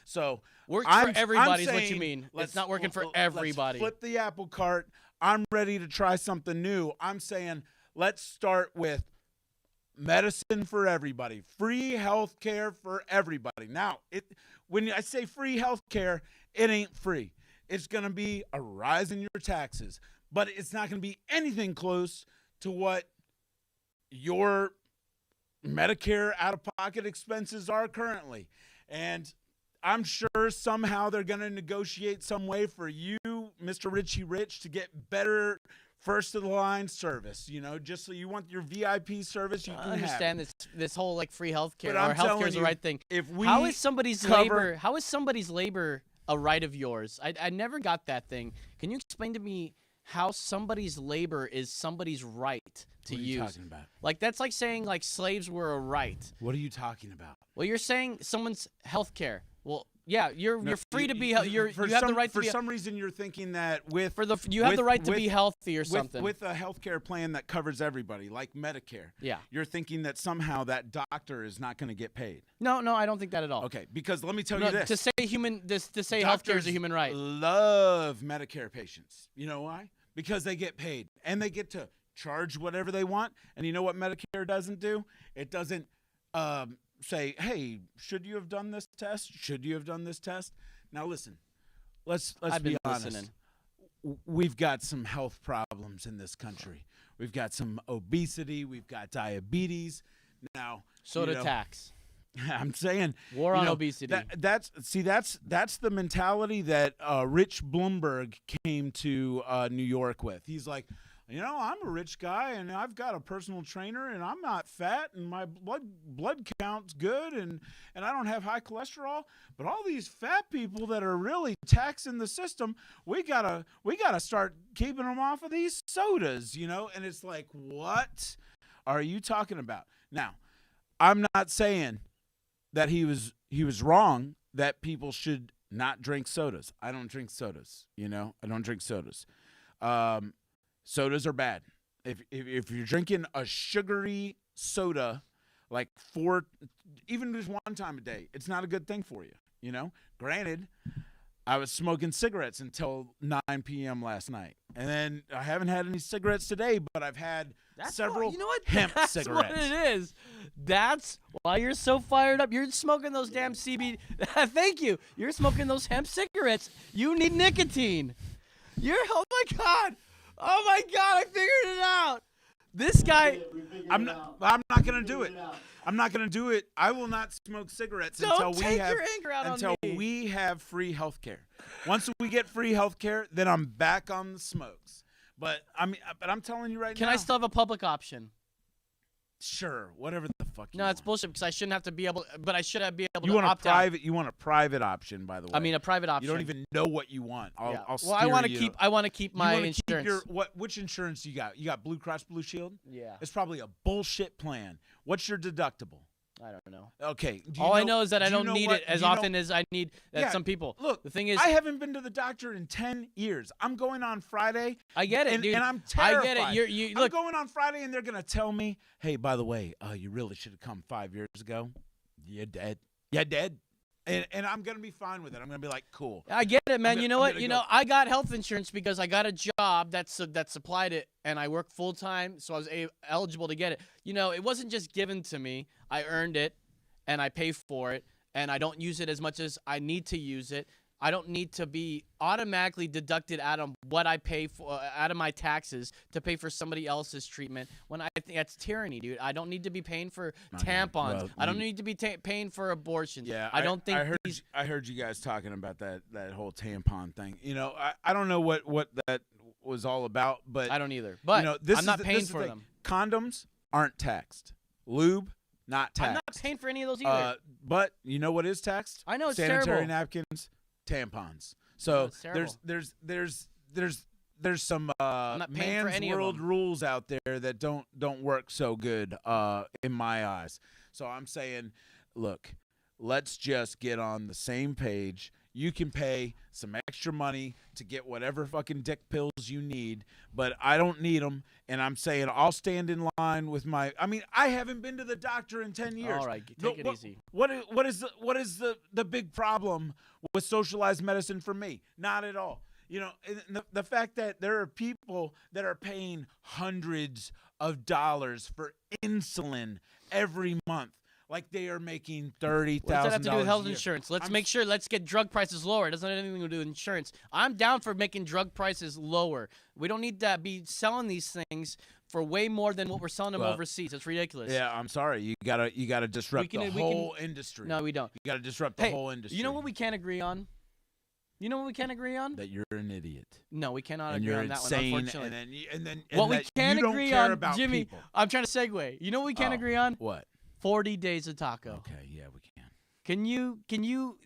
So Works I'm- for everybody is I'm what you saying, mean. let's- It's not working for let's everybody. flip the apple cart. I'm ready to try something new. I'm saying let's start with medicine for everybody, free health care for everybody. Now, when I say free health care, it ain't free. It's going to be a rise in your taxes, but it's not going to be anything close to what your Medicare out-of-pocket expenses are currently. And I'm sure somehow they're going to negotiate some way for you, Mr. Richie Rich, to get better first-of-the-line service. You know, just so you want your VIP service, you can I understand this whole like free healthcare But I'm or healthcare telling is the you, right thing. if we how is somebody's cover- labor? How is somebody's labor a right of yours? I never got that thing. Can you explain to me how somebody's labor is somebody's right to What are you use? talking about? Like that's like saying like slaves were a right. What are you talking about? Well, you're saying someone's healthcare. Well, yeah, you're free to be. You have For the right to for be. some reason, you're thinking that with You have with- the right to with- be healthy or something. With a healthcare plan that covers everybody, like Medicare. Yeah. You're thinking that somehow that doctor is not going to get paid. No, I don't think that at all. Okay, because let me tell No, you this. to say healthcare is Doctors a human right. Love Medicare patients. You know why? Because they get paid and they get to charge whatever they want. And you know what Medicare doesn't do? It doesn't say, hey, should you have done this test? Should you have done this test? Now listen, let's I've be been honest. listening. We've got some health problems in this country. We've got some obesity. We've got diabetes. Now, Soda you know, tax. I'm saying War you on know, obesity. That's the mentality that Rich Bloomberg came to New York with. He's like, you know, I'm a rich guy and I've got a personal trainer and I'm not fat and my blood count's good and I don't have high cholesterol. But all these fat people that are really taxing the system, we gotta start keeping them off of these sodas, you know. And it's like, what are you talking about? Now, I'm not saying that he was wrong that people should not drink sodas. I don't drink sodas, you know. I don't drink sodas. Sodas are bad. If you're drinking a sugary soda like even just one time a day, it's not a good thing for you, you know. Granted, I was smoking cigarettes until 9 p.m. last night. And then I haven't had any cigarettes today, but I've had several You know what? hemp That's cigarettes. what it is. That's why you're so fired up. You're smoking those damn CBD. Thank you. You're smoking those hemp cigarettes. You need nicotine. Oh my God, I figured it out. This guy. I'm not going to do it. I'm not going to do it. I will not smoke cigarettes Don't until take your anger out on me. we have free health care. Once we get free health care, then I'm back on the smokes. But I'm telling you right now. Can I still have a public option? Sure, whatever the fuck you No, want. it's bullshit because I shouldn't have to be able, but I should be able You to want opt a out. private you want a private option, by the way. I mean, a private option. You don't even know what you want. I'll Yeah. I'll Well, I steer want to you. keep. I want to keep You my wanna keep insurance. which insurance you got? You got Blue Cross Blue Shield? Yeah. It's probably a bullshit plan. What's your deductible? I don't know. Okay. All I know is that I do you don't know need what- it as do you know- often as I need Yeah, some people. Look, the thing is, I haven't been to the doctor in 10 years. I'm going on Friday. I get it, and, dude. And I'm I terrified. get it. You I'm look. going on Friday, and they're going to tell me, hey, by the way, you really should have come 5 years ago. You're dead. You're dead. And I'm going to be fine with it. I'm going to be like, cool. I get it, man. You know I'm what? gonna You go. know, I got health insurance because I got a job that supplied it, and I work full time, so I was eligible to get it. You know, it wasn't just given to me. I earned it, and I pay for it, and I don't use it as much as I need to use it. I don't need to be automatically deducted out of what I pay for, out of my taxes to pay for somebody else's treatment. When I think that's tyranny, dude. I don't need to be paying for tampons. Well, I don't need to be paying for abortions. Yeah, I don't think I heard you guys talking about that whole tampon thing. You know, I don't know what that was all about, but I don't either. But you know, this I'm is not the- paying this is the for thing. them. Condoms aren't taxed. Lube, not taxed. I'm not paying for any of those either. But you know what is taxed? I know it's sanitary terrible. napkins, tampons. So it's terrible. there's some not paying for man's any of world them. rules out there that don't work so good in my eyes. So I'm saying, look, let's just get on the same page. You can pay some extra money to get whatever fucking dick pills you need, but I don't need them. And I'm saying I'll stand in line with my. I mean, I haven't been to the doctor in 10 years. All right, take it What- easy. What is the big problem with socialized medicine for me? Not at all. You know, and the fact that there are people that are paying hundreds of dollars for insulin every month, like they are making $30,000. What does that have to do with health a year. insurance? Let's I'm make sure. Let's get drug prices lower. It doesn't have anything to do with insurance. I'm down for making drug prices lower. We don't need to be selling these things for way more than what we're selling them Well, overseas. It's ridiculous. Yeah, I'm sorry. You gotta disrupt the whole industry. No, we don't. You gotta disrupt the Hey, whole industry. you know what we can't agree on? You know what we can't agree on? That you're an idiot. No, we cannot And agree you're on that insane, one, unfortunately. and then What we that can you don't agree care on, about Jimmy, people. I'm trying to segue. You know what we can't Oh, agree on? What? 40 days of taco. Okay, yeah, we can. Can you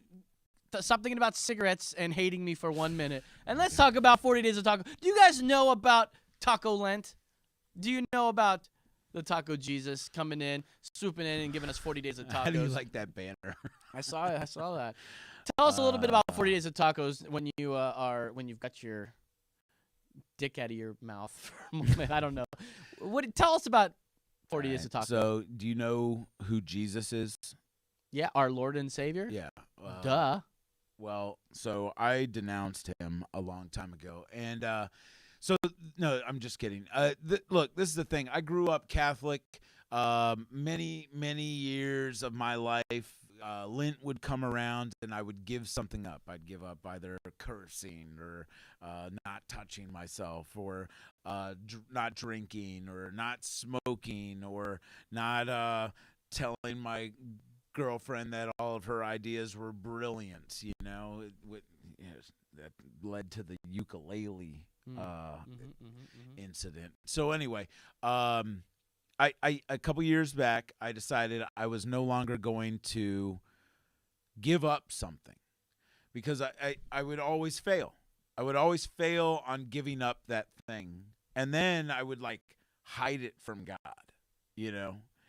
stop thinking about cigarettes and hating me for 1 minute? And let's talk about 40 days of taco. Do you guys know about Taco Lent? Do you know about the Taco Jesus coming in, swooping in, and giving us 40 days of tacos? How do you like that banner? I saw it. I saw that. Tell us a little bit about 40 days of tacos when you've got your dick out of your mouth for a moment. I don't know. Tell us about 40 days of tacos. So, do you know who Jesus is? Yeah, our Lord and Savior. Yeah. Duh. Well, so I denounced him a long time ago, and so no, I'm just kidding. Look, this is the thing. I grew up Catholic. Many years of my life, Lent would come around, and I would give something up. I'd give up either cursing or not touching myself, or not drinking, or not smoking, or not telling my girlfriend that all of her ideas were brilliant. That led to the ukulele incident. So anyway, I a couple years back, I decided I was no longer going to give up something, because I would always fail. I would always fail on giving up that thing, and then I would hide it from God.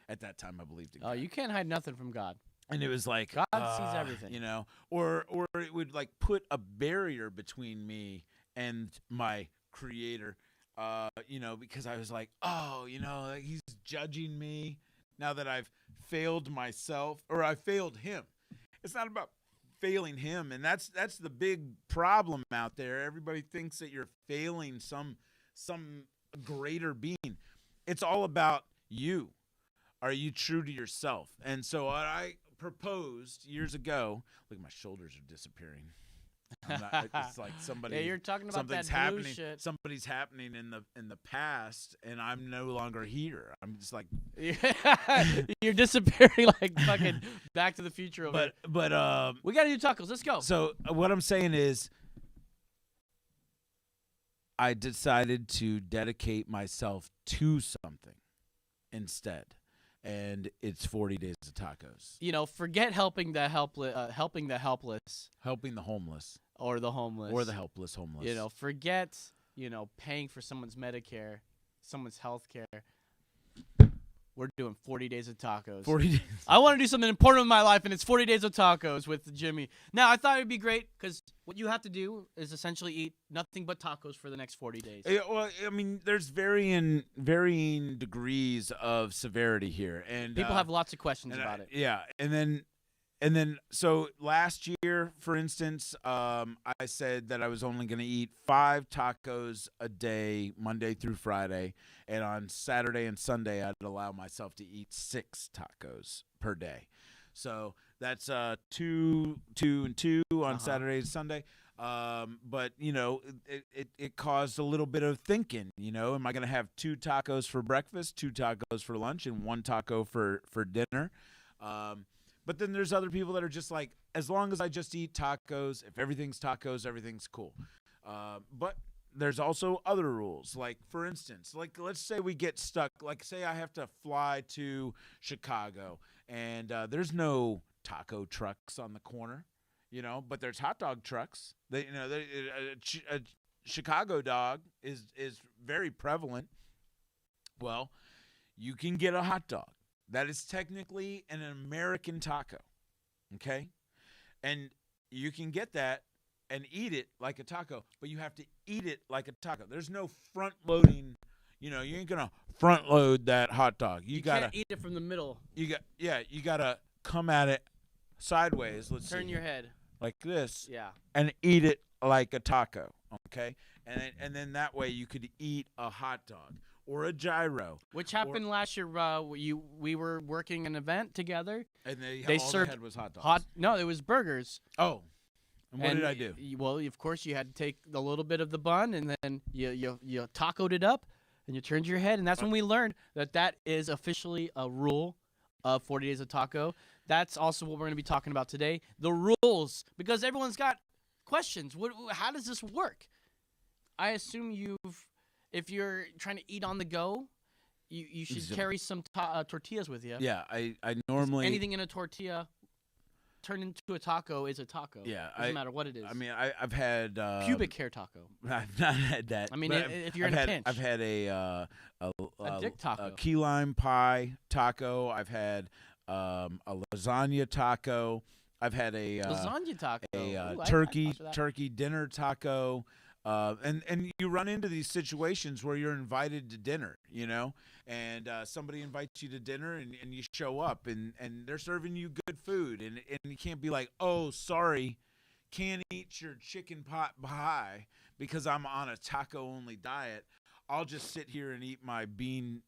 At that time I believed in God. Oh, you can't hide nothing from God. And it was like God sees everything. Or it would put a barrier between me and my Creator, because I was like, he's judging me now that I've failed myself, or I failed him. It's not about failing him, and that's the big problem out there. Everybody thinks that you're failing some greater being. It's all about you. Are you true to yourself? And so what I proposed years ago. Look, my shoulders are disappearing. It's like somebody. Yeah, you're talking about something's that blue happening. shit. Somebody's happening in the past, and I'm no longer here. I'm just like. You're disappearing like fucking Back to the Future over here. But we gotta do tacos. Let's go. So what I'm saying is, I decided to dedicate myself to something instead. And it's 40 days of tacos. Forget helping the helpless, helping the homeless, or the helpless homeless. Forget, paying for someone's Medicare, someone's health care. We're doing 40 days of tacos. 40 days. I want to do something important in my life, and it's 40 days of tacos with Jimmy. Now, I thought it would be great because what you have to do is essentially eat nothing but tacos for the next 40 days. Yeah, well, I mean, there's varying degrees of severity here, and People have lots of questions about it. Yeah, and then so last year, for instance, I said that I was only going to eat 5 tacos a day, Monday through Friday, and on Saturday and Sunday, I'd allow myself to eat 6 tacos per day. So that's 2 and 2 on Saturday and Sunday. But it caused a little bit of thinking. Am I going to have 2 tacos for breakfast, 2 tacos for lunch, and 1 taco for dinner? But then there's other people that are just like, as long as I just eat tacos, if everything's tacos, everything's cool. But there's also other rules. Like, for instance, let's say we get stuck. Like, say I have to fly to Chicago, and there's no taco trucks on the corner, but there's hot dog trucks. A Chicago dog is very prevalent. Well, you can get a hot dog. That is technically an American taco, okay? And you can get that and eat it like a taco, but you have to eat it like a taco. There's no front-loading. You ain't going to front-load that hot dog. You got can't eat it from the middle. You got to come at it sideways. Turn your head. Like this. Yeah. And eat it like a taco, okay? And then that way you could eat a hot dog. Or a gyro, which happened last year. We were working an event together, and they all served they had was hot dogs. No, it was burgers. Oh, and what did I do? Well, of course, you had to take a little bit of the bun, and then you tacoed it up, Then you turned your head, and that's when we learned that is officially a rule of 40 Days of Taco. That's also what we're going to be talking about today, the rules, because everyone's got questions. How does this work? I assume if you're trying to eat on the go, you should carry some tortillas with you. Yeah, I normally anything in a tortilla turned into a taco is a taco. Yeah, doesn't matter what it is. I mean, I've had pubic hair taco. I've not had that. I mean, but if you're I've in had, a pinch, I've had a dick taco. a key lime pie taco. I've had a lasagna taco. I've had a lasagna taco. Ooh, turkey dinner taco. And you run into these situations where you're invited to dinner, you know, and somebody invites you to dinner and you show up and they're serving you good food and you can't be like, oh, sorry, can't eat your chicken pot pie because I'm on a taco-only diet. I'll just sit here and eat my bean,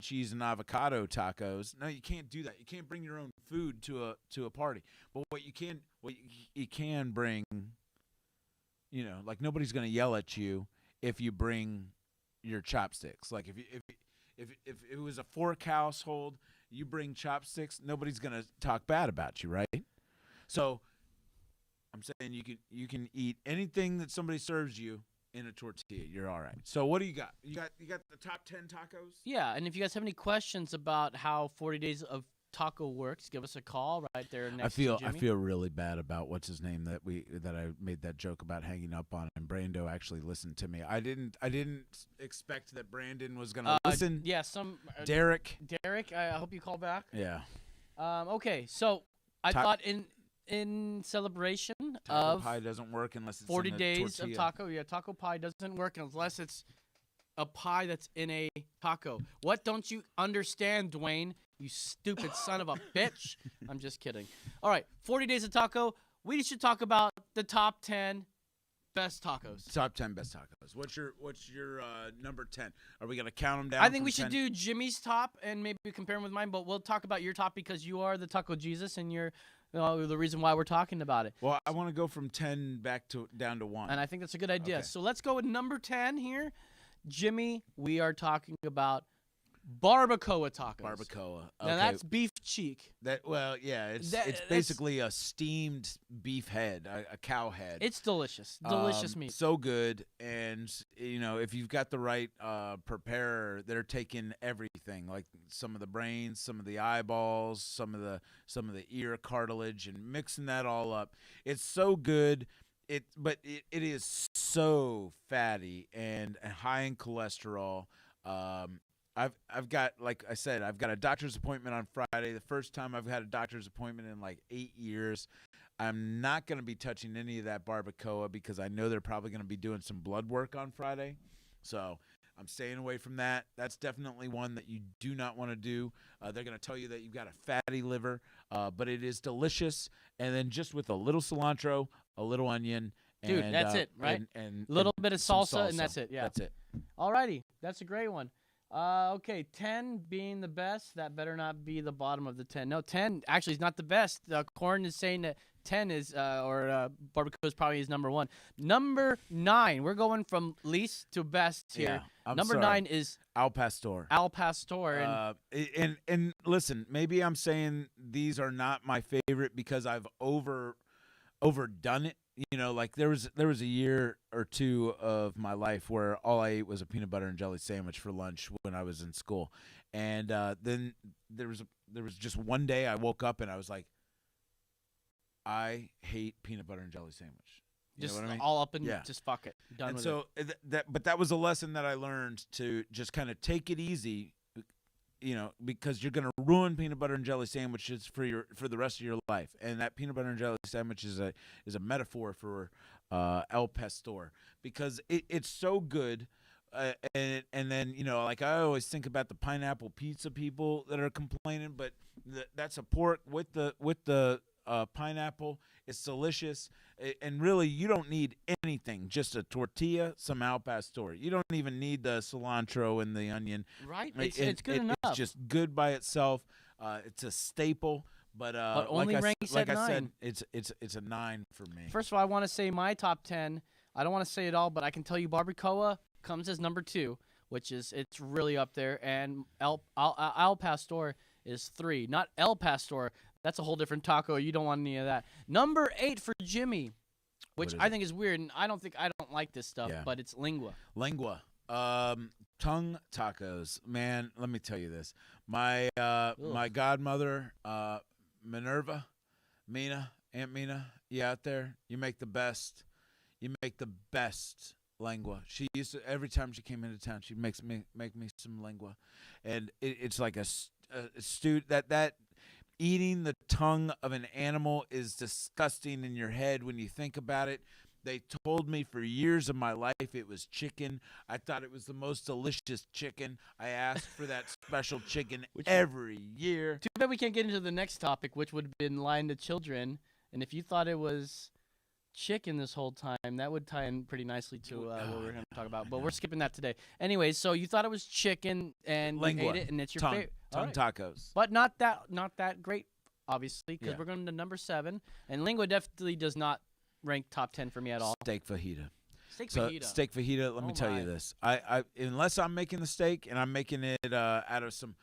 cheese, and avocado tacos. No, you can't do that. You can't bring your own food to a party. But what you can bring, you know, like nobody's gonna yell at you if you bring your chopsticks. Like if it was a fork household, you bring chopsticks, nobody's gonna talk bad about you, right? So I'm saying you can eat anything that somebody serves you in a tortilla. You're all right. So what do you got? You got the top 10 tacos? Yeah, and if you guys have any questions about how 40 Days of Taco works, give us a call right there next to Jimmy. I feel really bad about what's his name that I made that joke about hanging up on, and Brando actually listened to me. I didn't expect that Brandon was gonna listen. Yeah, Derek, I hope you call back. Yeah. Okay, so I thought in celebration taco of pie doesn't work unless it's 40 in a days tortilla. of taco. Yeah, taco pie doesn't work unless it's a pie that's in a taco. What don't you understand, Dwayne? You stupid son of a bitch. I'm just kidding. All right, 40 Days of Taco. We should talk about the top 10 best tacos. Top 10 best tacos. What's your number 10? Are we gonna count them down? I think from we should 10? do Jimmy's top and maybe compare them with mine, but we'll talk about your top because you are the Taco Jesus and you're the reason why we're talking about it. Well, I want to go from 10 down to 1. And I think that's a good idea. Okay. So let's go with number 10 here. Jimmy, we are talking about barbacoa tacos. Barbacoa. Now Okay. that's beef cheek. It's That's basically a steamed beef head, a cow head. It's delicious. Delicious meat. So good, and you know, if you've got the right preparer, they're taking everything, like some of the brains, some of the eyeballs, some of the ear cartilage, and mixing that all up. It's so good. But it is so fatty and high in cholesterol. I've got, like I said, I've got a doctor's appointment on Friday. The first time I've had a doctor's appointment in like 8 years. I'm not going to be touching any of that barbacoa because I know they're probably going to be doing some blood work on Friday. So I'm staying away from that. That's definitely one that you do not want to do. They're going to tell you that you've got a fatty liver, but it is delicious. And then just with a little cilantro, a little onion. Dude, and, that's it, right? And a little bit of some salsa, and that's it. Yeah, that's it. Alrighty, that's a great one. Okay, 10 being the best. That better not be the bottom of the 10. No, 10 actually is not the best. Corn is saying that 10 is, barbacoa is probably is number 1. Number 9. We're going from least to best here. Yeah, number 9 is Al Pastor. Al Pastor. And listen, maybe I'm saying these are not my favorite because I've overdone it. You know, like there was a year or two of my life where all I ate was a peanut butter and jelly sandwich for lunch when I was in school, and then there was just one day I woke up and I was like, I hate peanut butter and jelly sandwich. You just know what I mean? all up and just fuck it. Done and with so it. that was a lesson that I learned to just kind of take it easy. You know, because you're gonna ruin peanut butter and jelly sandwiches for the rest of your life, and that peanut butter and jelly sandwich is a metaphor for El Pastor because it's so good, and then you know, like I always think about the pineapple pizza people that are complaining, but that's a pork with the pineapple. It's delicious, and really you don't need anything, just a tortilla, some Al Pastor. You don't even need the cilantro and the onion. Right? It's good enough. It's just good by itself. It's a staple, but only ranks like at I 9. said, it's a 9 for me. First of all, I want to say my top 10. I don't want to say it all, but I can tell you barbacoa comes as number 2. which is it's really up there, and Al Pastor is 3. Not El Pastor. That's a whole different taco. You don't want any of that. Number 8 for Jimmy, which I think is weird, and I don't like this stuff, but it's lingua. Lingua. Tongue tacos. Man, let me tell you this. My godmother, Minerva, Aunt Mina, you out there? You make the best. You make the best lingua. She used to, every time she came into town, she'd make me some lingua, and it's like a stew that eating the tongue of an animal is disgusting in your head when you think about it. They told me for years of my life it was chicken. I thought it was the most delicious chicken. I asked for that special chicken every year. Too bad we can't get into the next topic, which would have been lying to children. And if you thought it was chicken this whole time, that would tie in pretty nicely to what we're going to talk about. But we're skipping that today. Anyways, so you thought it was chicken and lingua. you ate it, and it's your favorite. Tongue tacos. But not that great, obviously, because we're going to number 7. And lingua definitely does not rank top 10 for me at all. Steak fajita. Steak fajita. Let me tell you this. I unless I'm making the steak and I'm making it out of some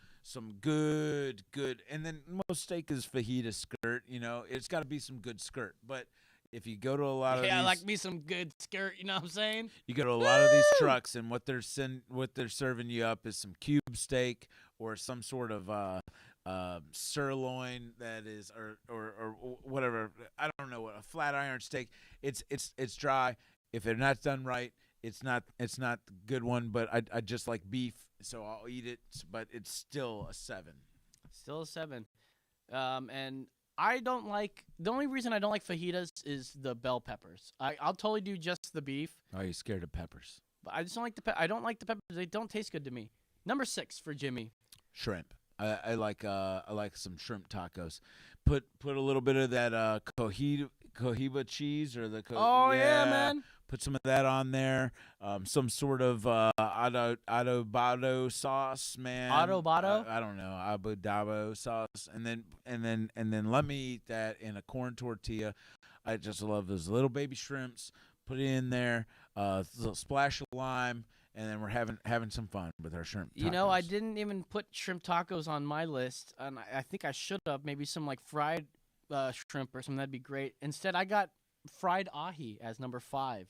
good, and then most steak is fajita skirt. You know, it's got to be some good skirt. But if you go to a lot of these, I like me some good skirt. You know what I'm saying? You go to a lot of these trucks, and what they're serving you up is some cube steak or some sort of sirloin that is or whatever. I don't know what a flat iron steak. It's dry. If they're not done right, it's not the good one. But I just like beef, so I'll eat it. But it's still a 7. Still a 7. And I don't like, the only reason I don't like fajitas is the bell peppers. I'll totally do just the beef. Oh, you're scared of peppers? But I just don't like I don't like the peppers. They don't taste good to me. Number 6 for Jimmy. Shrimp. I like some shrimp tacos. Put a little bit of that Cohiba cheese or the yeah, man. Put some of that on there. Some sort of adobado sauce, man. Adobado? I don't know, adobado sauce, and then let me eat that in a corn tortilla. I just love those little baby shrimps. Put it in there. A little splash of lime. And then we're having some fun with our shrimp tacos. You know, I didn't even put shrimp tacos on my list, and I think I should have. Maybe some like fried shrimp or something. That'd be great. Instead, I got fried ahi as number 5.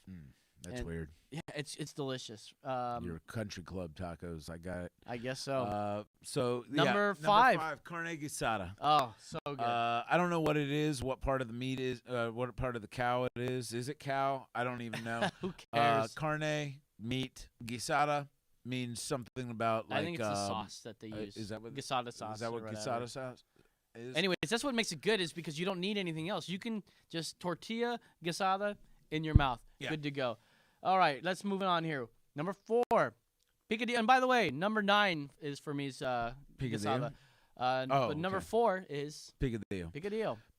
That's weird. Yeah, it's delicious. Your country club tacos. I got it. I guess so. Number 5. Number 5, carne guisada. Oh, so good. I don't know what it is, what part of the meat is, what part of the cow it is. Is it cow? I don't even know. Who cares? Carne, meat, guisada means something about like. I think it's the sauce that they use. Is that what guisada sauce? Is that what guisada sauce is? Anyways, that's what makes it good, is because you don't need anything else. You can just tortilla, guisada in your mouth. Yeah. Good to go. All right, let's move on here. Number 4, picadillo. And by the way, number 9 is for me guisada. But number 4 is picadillo.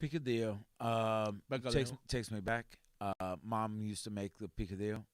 Picadillo. Takes me back. Mom used to make the picadillo.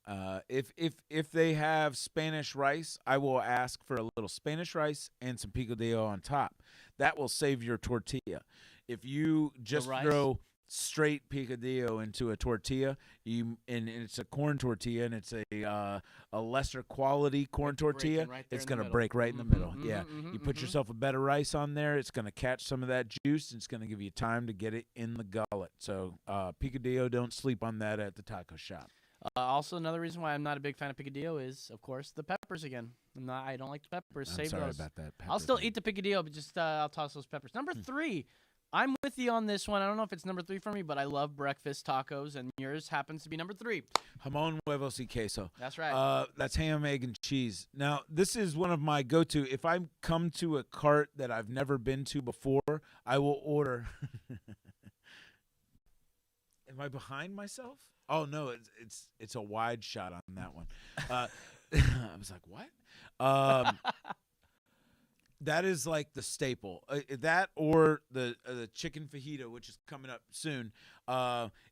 If they have Spanish rice, I will ask for a little Spanish rice and some picadillo on top. That will save your tortilla. If you just throw straight picadillo into a tortilla, and it's a corn tortilla, and it's a lesser quality corn tortilla, it's going to break right in the middle. You put yourself a better rice on there, it's going to catch some of that juice, and it's going to give you time to get it in the gullet. So picadillo, don't sleep on that at the taco shop. Also, another reason why I'm not a big fan of picadillo is, of course, the peppers again. I don't like the peppers. I'm Save sorry those. about that. I'll still eat the picadillo, but just I'll toss those peppers. Number 3. I'm with you on this one. I don't know if it's number 3 for me, but I love breakfast tacos, and yours happens to be number 3. Jamón, huevos, y queso. That's right. That's ham, egg, and cheese. Now, this is one of my go-to. If I come to a cart that I've never been to before, I will order. Am I behind myself? Oh no, it's a wide shot on that one. I was like, what? That is like the staple. That or the chicken fajita, which is coming up soon,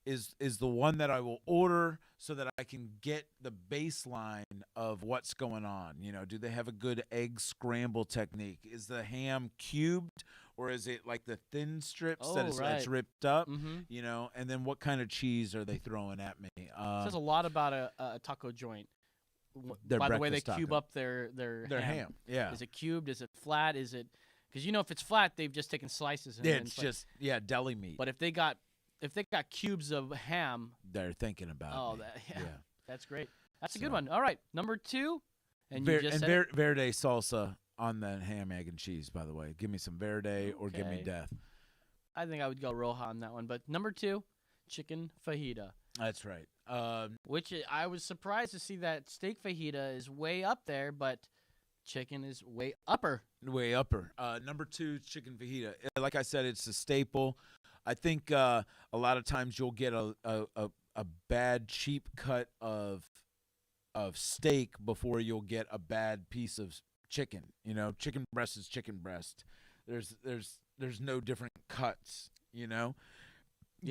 is the one that I will order so that I can get the baseline of what's going on. You know, do they have a good egg scramble technique? Is the ham cubed, or is it like the thin strips that's ripped up? You know, and then what kind of cheese are they throwing at me? It says a lot about a taco joint. Their by the way they breakfast cube taco. up their ham. Yeah. Is it cubed? Is it flat? Is it because if it's flat, they've just taken slices. And Yeah, then it's just deli meat. But if they got cubes of ham, They're thinking about me. that's great. That's a good one. All right, number 2, and Ver- you just and said Ver- Verde salsa on the ham, egg, and cheese. By the way, give me some Verde or give me Okay. death. I think I would go Roja on that one. But number 2, chicken fajita. That's right. Which I was surprised to see that steak fajita is way up there, but chicken is way upper. Way upper. Number 2, chicken fajita. Like I said, it's a staple. I think a lot of times you'll get a bad cheap cut of steak before you'll get a bad piece of chicken. Chicken breast is chicken breast. There's no different cuts. Yeah.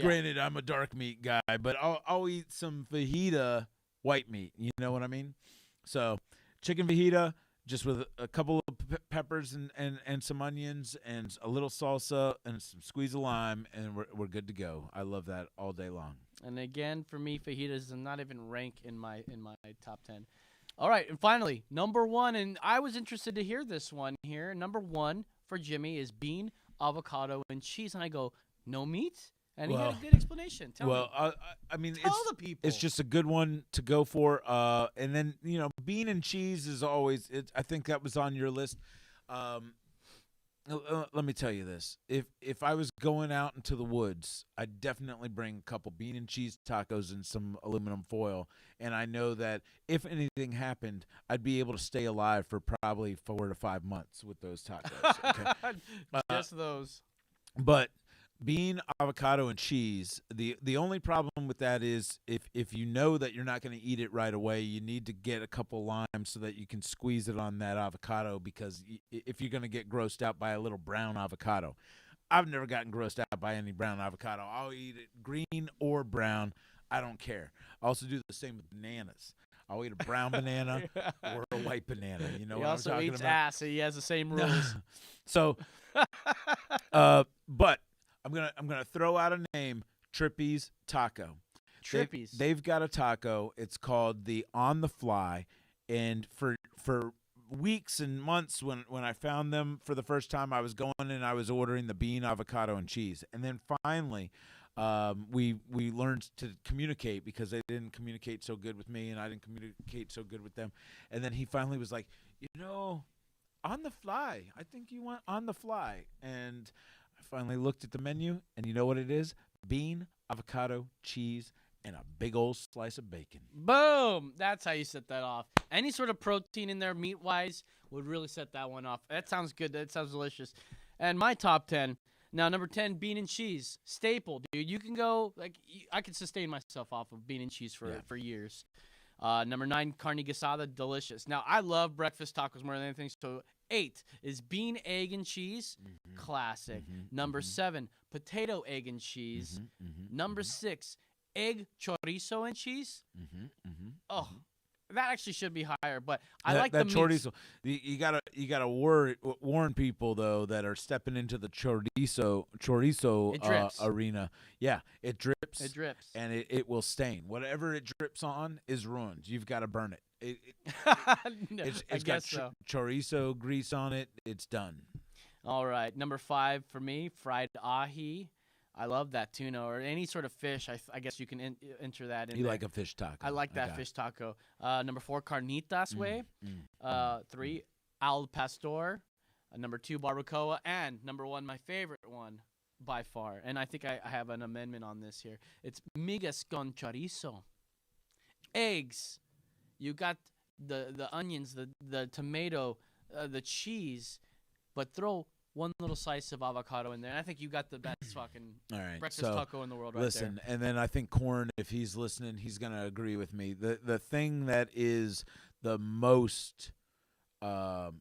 Granted, I'm a dark meat guy, but I'll eat some fajita white meat. You know what I mean? So, chicken fajita, just with a couple of peppers and some onions and a little salsa and some squeeze of lime, and we're good to go. I love that all day long. And again, for me, fajitas does not even rank in my top 10. All right, and finally, number 1, and I was interested to hear this one here. Number 1 for Jimmy is bean, avocado, and cheese. And I go, no meat? And he had a good explanation. Tell me. I mean, Tell the people. It's just a good one to go for. And then bean and cheese is always. I think that was on your list. Let me tell you this: if I was going out into the woods, I'd definitely bring a couple bean and cheese tacos and some aluminum foil. And I know that if anything happened, I'd be able to stay alive for probably 4 to 5 months with those tacos. Okay? Just those. But bean, avocado, and cheese, the only problem with that is if you know that you're not going to eat it right away, you need to get a couple limes so that you can squeeze it on that avocado, because if you're going to get grossed out by a little brown avocado. I've never gotten grossed out by any brown avocado. I'll eat it green or brown. I don't care. I also do the same with bananas. I'll eat a brown banana or a white banana. You know He what I'm also talking eats about? ass. So he has the same rules. So, but I'm gonna throw out a name: Trippy's Taco. Trippy's. They've got a taco. It's called the On the Fly, and for weeks and months when I found them for the first time, I was going and I was ordering the bean, avocado, and cheese, and then finally. We learned to communicate because they didn't communicate so good with me and I didn't communicate so good with them. And then he finally was like, on the fly. I think you want on the fly. And I finally looked at the menu, and you know what it is? Bean, avocado, cheese, and a big old slice of bacon. Boom! That's how you set that off. Any sort of protein in there, meat-wise, would really set that one off. That sounds good. That sounds delicious. And my top 10. Now, number 10, bean and cheese. Staple, dude. You can go, I could sustain myself off of bean and cheese for years. Number 9, carne asada, delicious. Now, I love breakfast tacos more than anything, so 8 is bean, egg, and cheese, classic. Number 7, potato, egg, and cheese. Number 6, egg, chorizo, and cheese. Oh, that actually should be higher, but I like the chorizo. You gotta warn people though that are stepping into the chorizo arena. Yeah, it drips. It drips, and it will stain. Whatever it drips on is ruined. You've got to burn it. It's I got guess so. chorizo grease on it. It's done. All right, number 5 for me, fried ahi. I love that tuna or any sort of fish. I guess you can enter that in. You there. like a fish taco. I like that fish taco. Number 4, carnitas way. 3, al pastor. Number 2, barbacoa. And number 1, my favorite one by far. And I think I have an amendment on this here. It's migas con chorizo. Eggs. You got the onions, the tomato, the cheese, but throw one little slice of avocado in there. And I think you got the best fucking breakfast taco in the world right there. Listen, and then I think Corn, if he's listening, he's going to agree with me. The thing that is the most the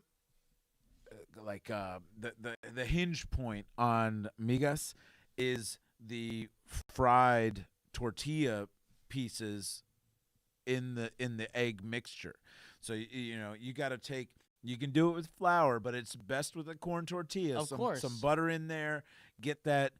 hinge point on migas is the fried tortilla pieces in the egg mixture. So you got to take. You can do it with flour, but it's best with a corn tortilla. Of course. Some butter in there. Get that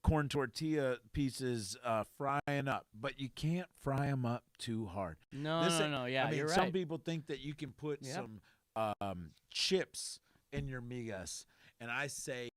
corn tortilla pieces frying up, but you can't fry them up too hard. No. Yeah, I mean, you're some right. people think that you can put some chips in your migas, and I say,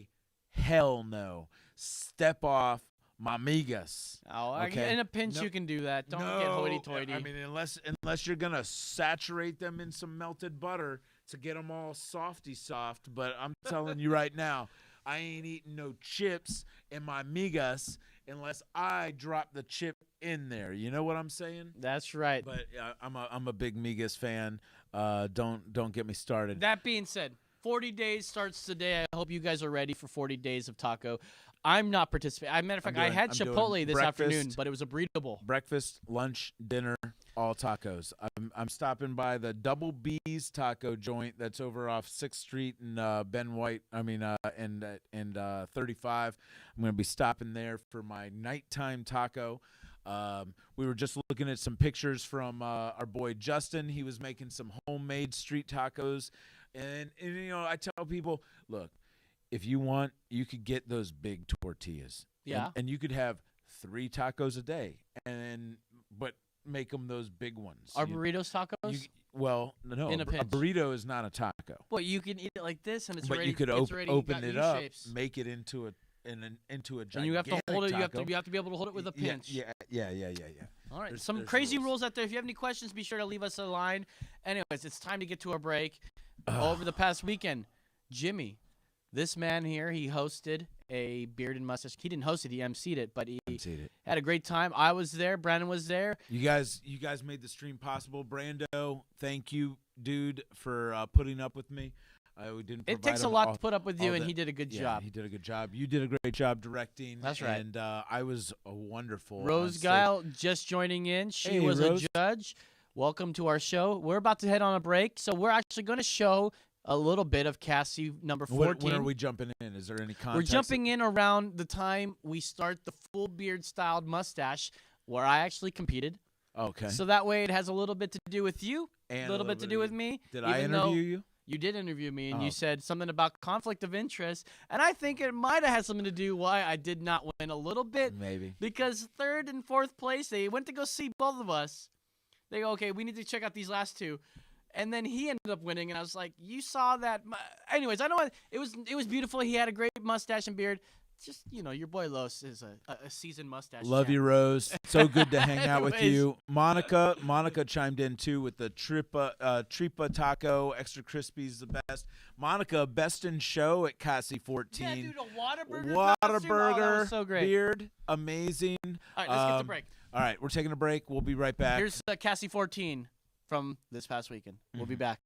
hell no. Step off my migas. Oh, Okay. in a pinch, you can do that. Don't get hoity-toity. I mean, unless you're gonna saturate them in some melted butter to get them all softy soft. But I'm telling you right now, I ain't eating no chips in my migas unless I drop the chip in there. You know what I'm saying? That's right. But I'm a big migas fan. Don't get me started. That being said, 40 days starts today. I hope you guys are ready for 40 days of taco. I'm not participating. As a matter of fact, I had Chipotle this afternoon, but it was a burrito. Breakfast, lunch, dinner, all tacos. I'm stopping by the Double B's taco joint that's over off 6th Street and Ben White. And 35. I'm going to be stopping there for my nighttime taco. We were just looking at some pictures from our boy Justin. He was making some homemade street tacos. And I tell people, look, if you want, you could get those big tortillas. Yeah. And you could have 3 tacos a day, but make them those big ones. Are burritos tacos? No. In a pinch. Burrito is not a taco. Well, you can eat it like this, and it's But ready. you could it's ready, open got it U up, shapes. make it into a gigantic And you have to hold it. taco. You have to be able to hold it with a pinch. Yeah. All right. There's Some crazy rules. rules out there. If you have any questions, be sure to leave us a line. Anyways, it's time to get to our break. Over the past weekend, Jimmy, this man here, he hosted a beard and mustache. He didn't host it. He emceed it, but he had a great time. I was there. Brandon was there. You guys made the stream possible. Brando, thank you, dude, for putting up with me. We didn't. It provide takes a him lot all- to put up with all you, and the- he did a good yeah, job. He did a good job. You did a great job directing. That's right. And I was wonderful. on Rose stage. Guile just joining in. She Hey, was Rose. a judge. Welcome to our show. We're about to head on a break, so we're actually going to show a little bit of Cassie number 14. When are we jumping in? Is there any context? We're jumping in around the time we start the full beard styled mustache, where I actually competed. Okay. So that way it has a little bit to do with you, And a little bit to do with you. me. Did I even though interview you? You did interview me, and Oh. you said something about conflict of interest, and I think it might have had something to do why I did not win a little bit. Maybe. Because 3rd and 4th place, they went to go see both of us. They go, okay, we need to check out these last 2. And then he ended up winning, and I was like, you saw that. Anyways, I know what, it was beautiful. He had a great mustache and beard. Just, your boy Los is a seasoned mustache. Love you, champ. Rose. So good to hang out with Anyways. you. Monica chimed in too with the tripa taco, extra crispy's the best. Monica, best in show at Cassie 14. Yeah, dude, a Whataburger. costume. Oh, that Whataburger, was so great. beard, amazing. All right, let's get to break. All right, we're taking a break. We'll be right back. Here's Cassie 14 from this past weekend. We'll be back.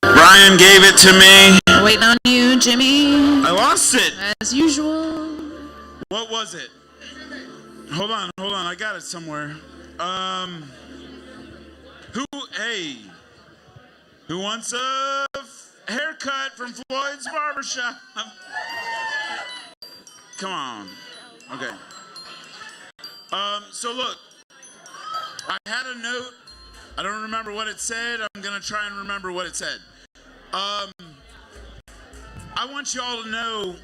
Brian gave it to me. Waiting on you, Jimmy, I lost it. as usual. What was it? Hold on. I got it somewhere. Who wants a haircut from Floyd's Barbershop? Come on. Okay. So look, I had a note. I don't remember what it said. I'm going to try and remember what it said. I want you all to know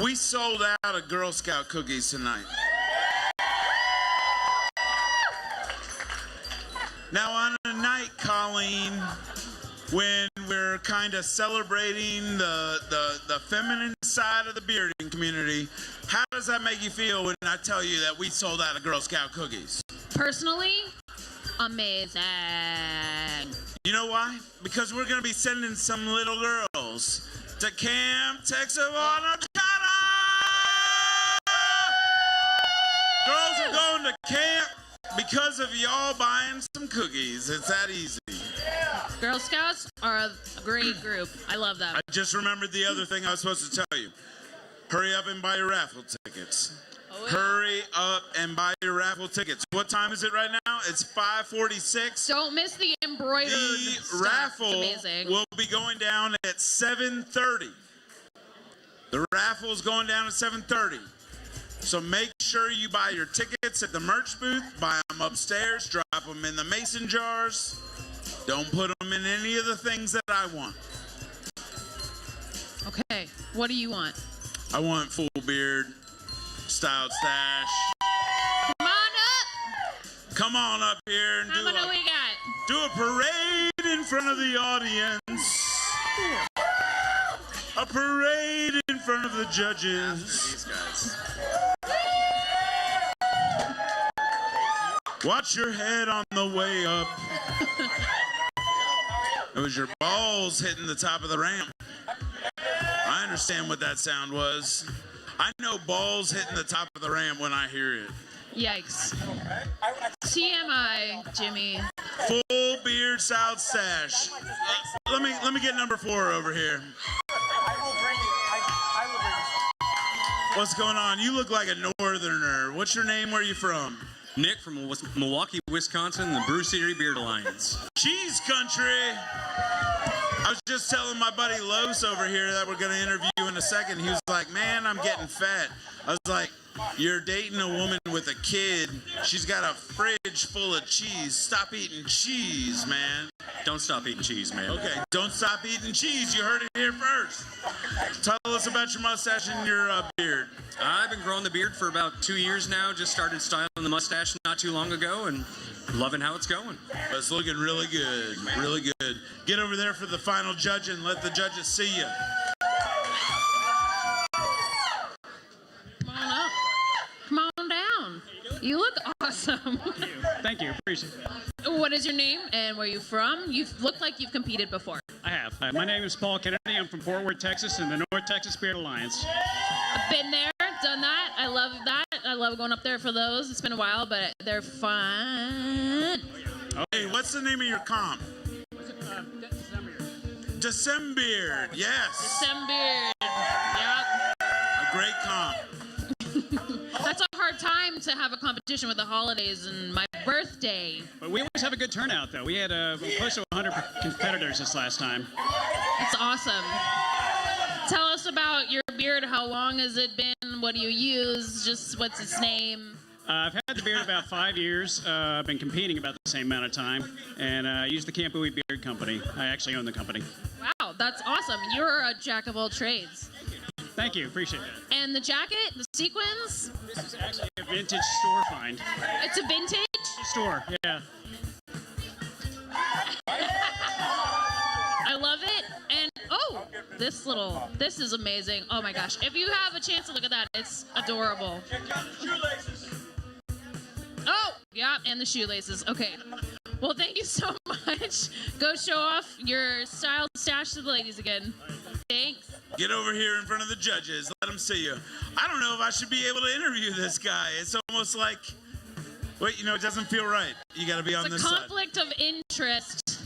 we sold out of Girl Scout cookies tonight. Now on a night, Colleen, when we're kind of celebrating the feminine side of the bearding community, how does that make you feel when I tell you that we sold out of Girl Scout cookies? Personally, amazing. You know why? Because we're going to be sending some little girls to Camp Texarkana. Girls are going to camp. because of y'all buying some cookies. It's that easy. Girl Scouts are a great group. I love them. I just remembered the other thing I was supposed to tell you. Hurry up and buy your raffle tickets. Oh, yeah. Hurry up and buy your raffle tickets. What time is it right now? It's 5:46. Don't miss the embroidered The stuff. raffle It's amazing. will be going down at 7:30. The raffle is going down at 7:30. So make sure you buy your tickets at the merch booth. Buy them upstairs. Drop them in the mason jars. Don't put them in any of the things that I want. Okay, what do you want? I want full beard, styled stash. Come on up. Come on up here and How many we got? do a parade in front of the audience. A parade in front of the judges. These guys. Watch your head on the way up. It was your balls hitting the top of the ramp. I understand what that sound was. I know balls hitting the top of the ramp when I hear it. Yikes. TMI, Jimmy. Full beard, styled stash. Let me get number 4 over here. What's going on? You look like a northerner. What's your name? Where are you from? Nick from Milwaukee, Wisconsin, the Brew City Beard Alliance. Cheese country. I was just telling my buddy Los over here that we're going to interview in a second. He was like, man, I'm getting fat. I was like, you're dating a woman with a kid. She's got a fridge full of cheese. Stop eating cheese, man. Don't stop eating cheese, man. Okay, don't stop eating cheese. You heard it here first. Tell us about your mustache and your beard. I've been growing the beard for about 2 years now. Just started styling the mustache not too long ago and loving how it's going. It's looking really good, really good. Get over there for the final judge and let the judges see you. Come on up. Come on down. You look awesome. Thank you. Appreciate it. What is your name and where are you from? You look like you've competed before. I have. My name is Paul Kennedy. I'm from Fort Worth, Texas, in the North Texas Beard Alliance. I've been there, done that. I love that. I love going up there for those. It's been a while, but they're fun. Hey, what's the name of your comp? December. Yes. December. Yep. A great comp. That's a hard time to have a competition with the holidays and my birthday. But we always have a good turnout, though. We had close to 100 competitors this last time. That's awesome. Tell us about your beard. How long has it been? What do you use? Just what's its name? I've had the beard about 5 years. I've been competing about the same amount of time. And I use the Camp Bowie Beard Company. I actually own the company. Wow, that's awesome. You're a jack of all trades. Thank you. Appreciate that. And the jacket, the sequins? This is actually a vintage store find. It's a vintage? Store, yeah. I love it. And, oh, this is amazing. Oh my gosh. If you have a chance to look at that, it's adorable. Oh, yeah, and the shoelaces. Okay. Well, thank you so much. Go show off your styled stash to the ladies again. Thanks. Get over here in front of the judges. Let them see you. I don't know if I should be able to interview this guy. It's almost like, wait, it doesn't feel right. You got to be on this side. It's a conflict of interest.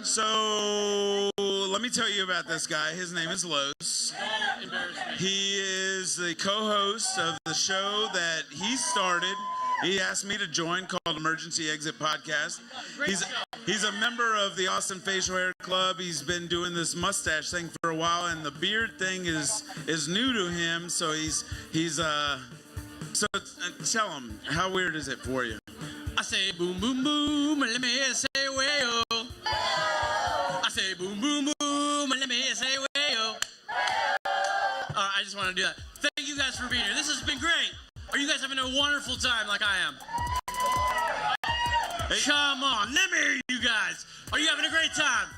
So let me tell you about this guy. His name is Los. He is the co-host of the show that he started. He asked me to join, called Emergency Exit Podcast. He's a member of the Austin Facial Hair Club. He's been doing this mustache thing for a while, and the beard thing is new to him. So so tell him, how weird is it for you? I say boom boom boom, let me say way-o. I say boom boom boom, let me say way-o. I just want to do that. Thank you guys for being here. This has been great. Are you guys having a wonderful time like I am? Hey. Come on, let me hear you guys. Are you having a great time?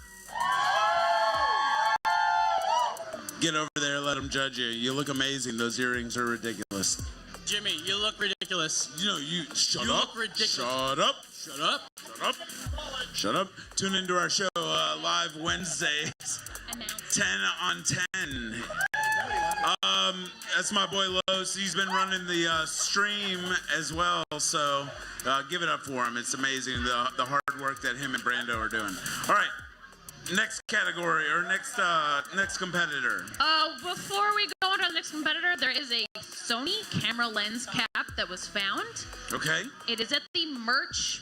Get over there, let him judge you. You look amazing. Those earrings are ridiculous. Jimmy, you look ridiculous. Shut you up. Look ridiculous. Shut up. Shut up. Shut up. Shut up. Tune into our show live Wednesdays, 10 on 10. That's my boy Los. He's been running the stream as well, so give it up for him. It's amazing the hard work that him and Brando are doing. All right, next category or next competitor. Before we go on to the next competitor, there is a Sony camera lens cap that was found. Okay. It is at the merch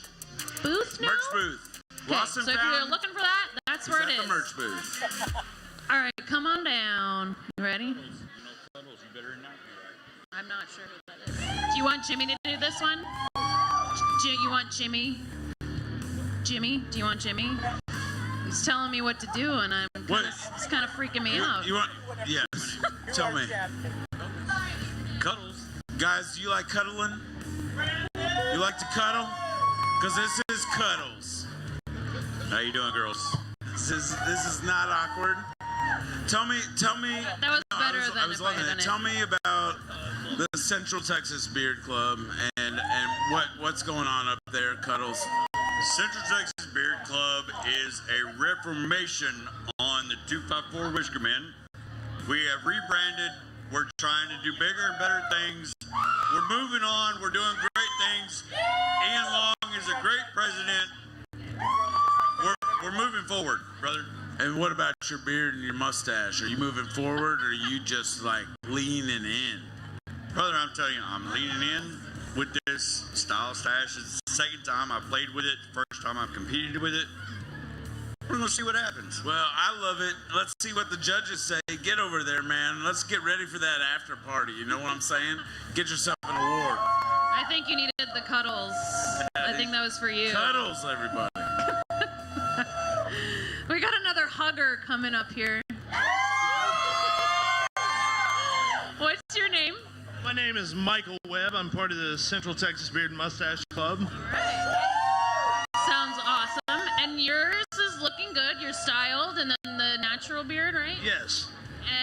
booth now. Merch booth. Okay, Lost and so if found. you're looking for that, that's where it is. The merch booth. All right, come on down. You ready? I'm not sure who that is. Do you want Jimmy to do this one? You want Jimmy? Jimmy? Do you want Jimmy? He's telling me what to do, and it's kind of freaking me out. You want? Yes. Tell me. Cuddles. Guys, do you like cuddling? You like to cuddle? Because this is Cuddles. How you doing, girls? This is not awkward. Tell me. That was better than I was if I had loving done it. Tell me about the Central Texas Beard Club and what's going on up there, Cuddles. Central Texas Beard Club is a reformation on the 254 Whiskerman. We have rebranded. We're trying to do bigger and better things. We're moving on. We're doing great things. Ian Long is a great president. We're moving forward, brother. And what about your beard and your mustache? Are you moving forward, or are you just like leaning in? Brother, I'm telling you, I'm leaning in with this style stash. It's the second time I played with it. First time I've competed with it. We're going to see what happens. Well, I love it. Let's see what the judges say. Get over there, man. Let's get ready for that after party. You know what I'm saying? Get yourself an award. I think you needed the cuddles. I think that was for you. Cuddles, everybody. We got another hugger coming up here. What's your name? My name is Michael Webb. I'm part of the Central Texas Beard and Mustache Club. Right. Sounds awesome. And yours is looking good. You're styled, and then the natural beard, right? Yes.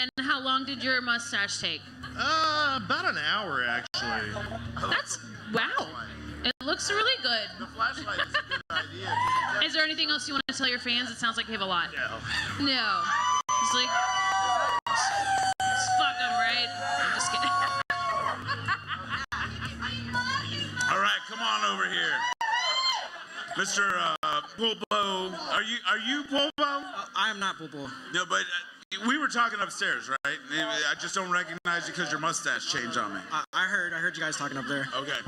And how long did your mustache take? About an hour, actually. That's, wow. It looks really good. The flashlight is a good idea. Is there anything else you want to tell your fans? It sounds like you have a lot. No. No. It's like, fuck them, right? I'm just kidding. All right, come on over here. Mr. Pulpo. Are you Pulpo? I am not Pulpo. No, but we were talking upstairs, right? I just don't recognize you because your mustache changed on me. I heard you guys talking up there. Okay.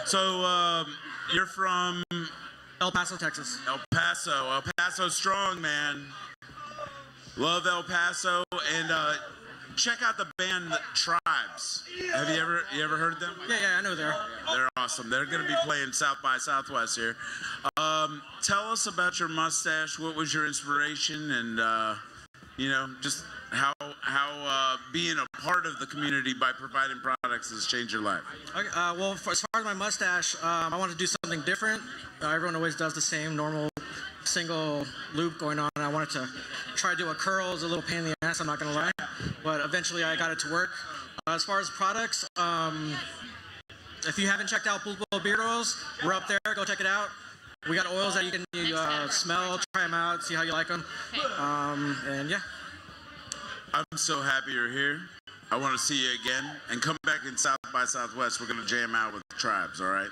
So you're from El Paso, Texas. El Paso strong, man. Love El Paso, and check out the band Tribes. Have you ever heard them? Yeah, I know they're awesome. They're going to be playing South by Southwest here. Tell us about your mustache. What was your inspiration, and just how being a part of the community by providing products has changed your life? Okay, well, as far as my mustache, I want to do something different. Everyone always does the same normal single loop going on. I wanted to try to do a curl. It was a little pain in the ass, I'm not going to lie. But eventually I got it to work. As far as products, if you haven't checked out Pulpo Beard Oils, we're up there. Go check it out. We got oils that you can smell, try them out, see how you like them. And yeah. I'm so happy you're here. I want to see you again. And come back in South by Southwest. We're going to jam out with the Tribes, all right?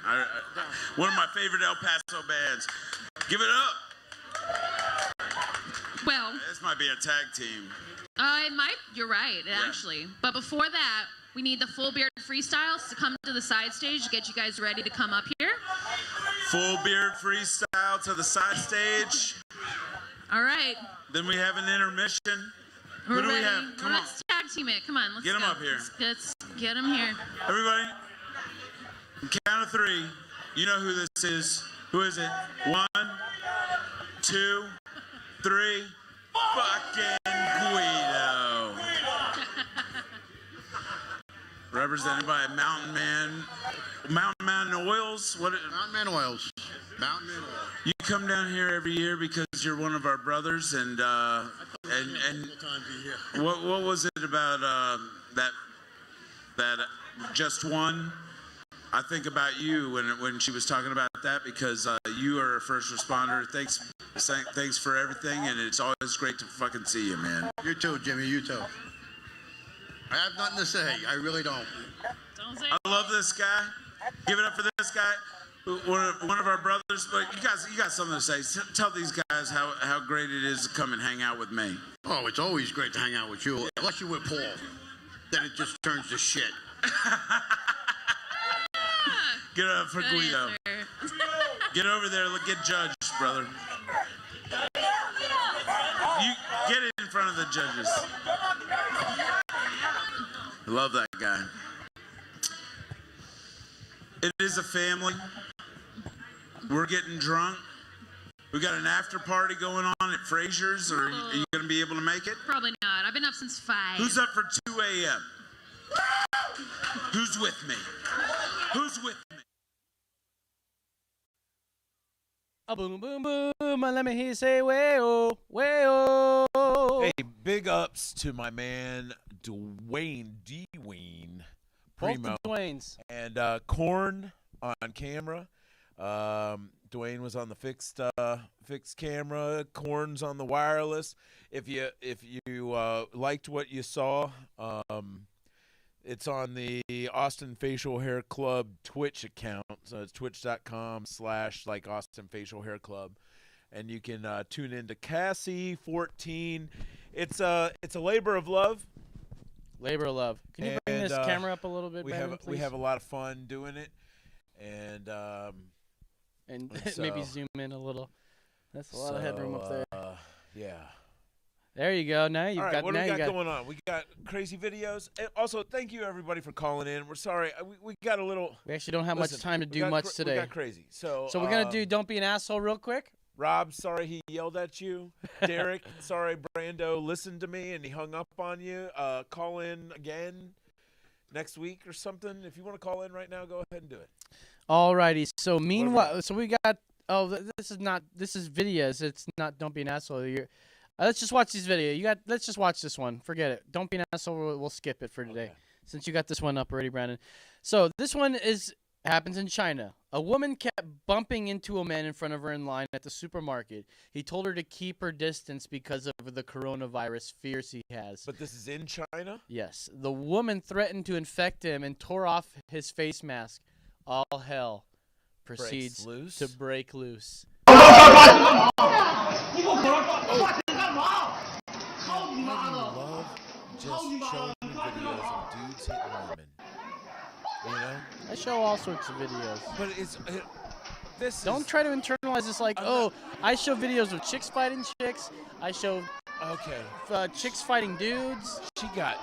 One of my favorite El Paso bands. Give it up. Well, this might be a tag team. It might. You're right, actually. But before that, we need the Full Beard Freestyles to come to the side stage to get you guys ready to come up here. Full Beard Freestyle to the side stage. All right. Then we have an intermission. Who do we have? Come on. Let's tag team it. Come on. Let's get them go. up here. Let's get them here. Everybody, count of three. You know who this is. Who is it? 1, 2, 3. Fucking Guido. Represented by Mountain Man Oils. Mountain Man Oils. Mountain Man Oils. You come down here every year because you're one of our brothers, and what was it about that just one? I think about you when she was talking about that, because you are a first responder. Thanks for everything, and it's always great to fucking see you, man. You too, Jimmy. You too. I have nothing to say. I really don't. I love this guy. Give it up for this guy. One of our brothers. But you got something to say. Tell these guys how great it is to come and hang out with me. Oh, it's always great to hang out with you. Unless you're with Paul. Then it just turns to shit. Get up for Guido. Get over there. Get judged, brother. You get in front of the judges. I love that guy. It is a family. We're getting drunk. We got an after party going on at Frazier's. Are you going to be able to make it? Probably not. I've been up since 5. Who's up for 2 a.m.? Who's with me? Who's with me? A boom, boom, boom. Let me hear you say, way-oh, way-oh. Hey, big ups to my man, Dwayne Primo. Both the Dwaynes. And Korn on camera. Dwayne was on the fixed camera. Korn's on the wireless. If you liked what you saw, it's on the Austin Facial Hair Club Twitch account. So it's twitch.com/like Austin Facial Hair Club, and you can tune into Cassie 14. It's a labor of love. Labor of love. Can you bring this camera up a little bit, Brandon, please? We have a lot of fun doing it, and so, maybe zoom in a little. That's a lot of headroom up there. Yeah. There you go. Now you've All right, got. What now do we you got got going on? We got crazy videos. And also, thank you everybody for calling in. We're sorry we got a little. We actually don't have much time to do much today. We got crazy. So we're gonna do "Don't Be an Asshole" real quick. Rob, sorry he yelled at you. Derek, sorry Brando listened to me and he hung up on you. Call in again next week or something. If you want to call in right now, go ahead and do it. Alrighty. So meanwhile, so we got. Oh, this is videos. It's not "Don't Be an Asshole." Let's just watch this video. Let's just watch this one. Forget it. Don't be an asshole. We'll skip it for today, since you got this one up already, Brandon. So this one happens in China. A woman kept bumping into a man in front of her in line at the supermarket. He told her to keep her distance because of the coronavirus fears he has. But this is in China? Yes. The woman threatened to infect him and tore off his face mask. All hell proceeds to break loose. Just showing me videos of dudes hitting women. You know? I show all sorts of videos. But Don't try to internalize this like, I show videos of chicks fighting chicks. I show chicks fighting dudes. She got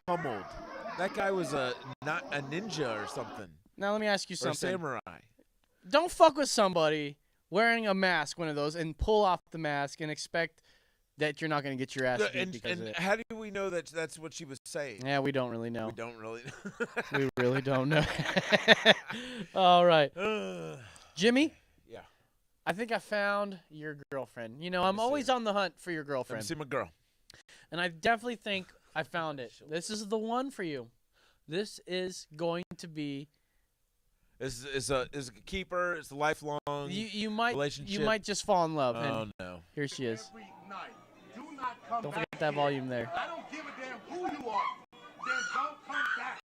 pummeled. That guy was not a ninja or something. Now let me ask you something. Or a samurai. Don't fuck with somebody wearing a mask, one of those, and pull off the mask and expect that you're not going to get your ass beat because of it. How do we know that that's what she was saying? Yeah, we don't really know. We don't really know. We really don't know. All right. Jimmy? Yeah. I think I found your girlfriend. You know, I'm always on the hunt for your girlfriend. Let me see my girl. And I definitely think I found it. This is the one for you. This is going to be... Is a keeper. It's a lifelong relationship. You might just fall in love. Oh, and no. Here she is. Don't forget that volume there. I don't give a damn who you are. Then don't come back.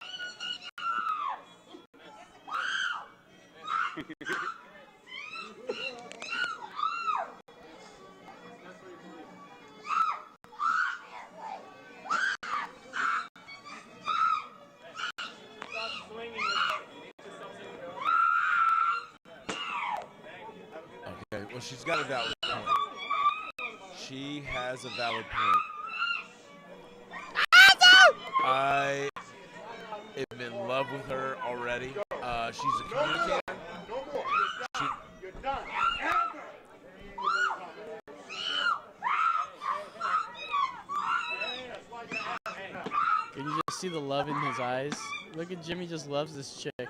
Okay, well, she's got a valid point. She has a valid point. I am in love with her already. She's a communicator. You're done. Can you just see the love in his eyes? Look at Jimmy, just loves this chick.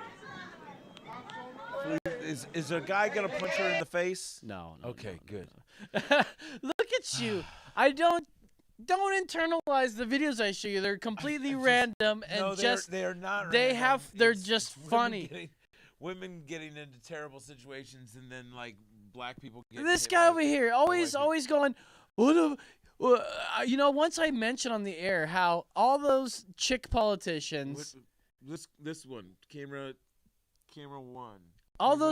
Is a guy gonna punch her in the face? No. Okay, good. Look at you. I don't internalize the videos I show you. They're completely random and No, just they're not. They random. they're It's just women funny. Women getting into terrible situations and then like black people getting This hit guy by over here, always going, Well, once I mentioned on the air how all those chick politicians, This one, camera one. all camera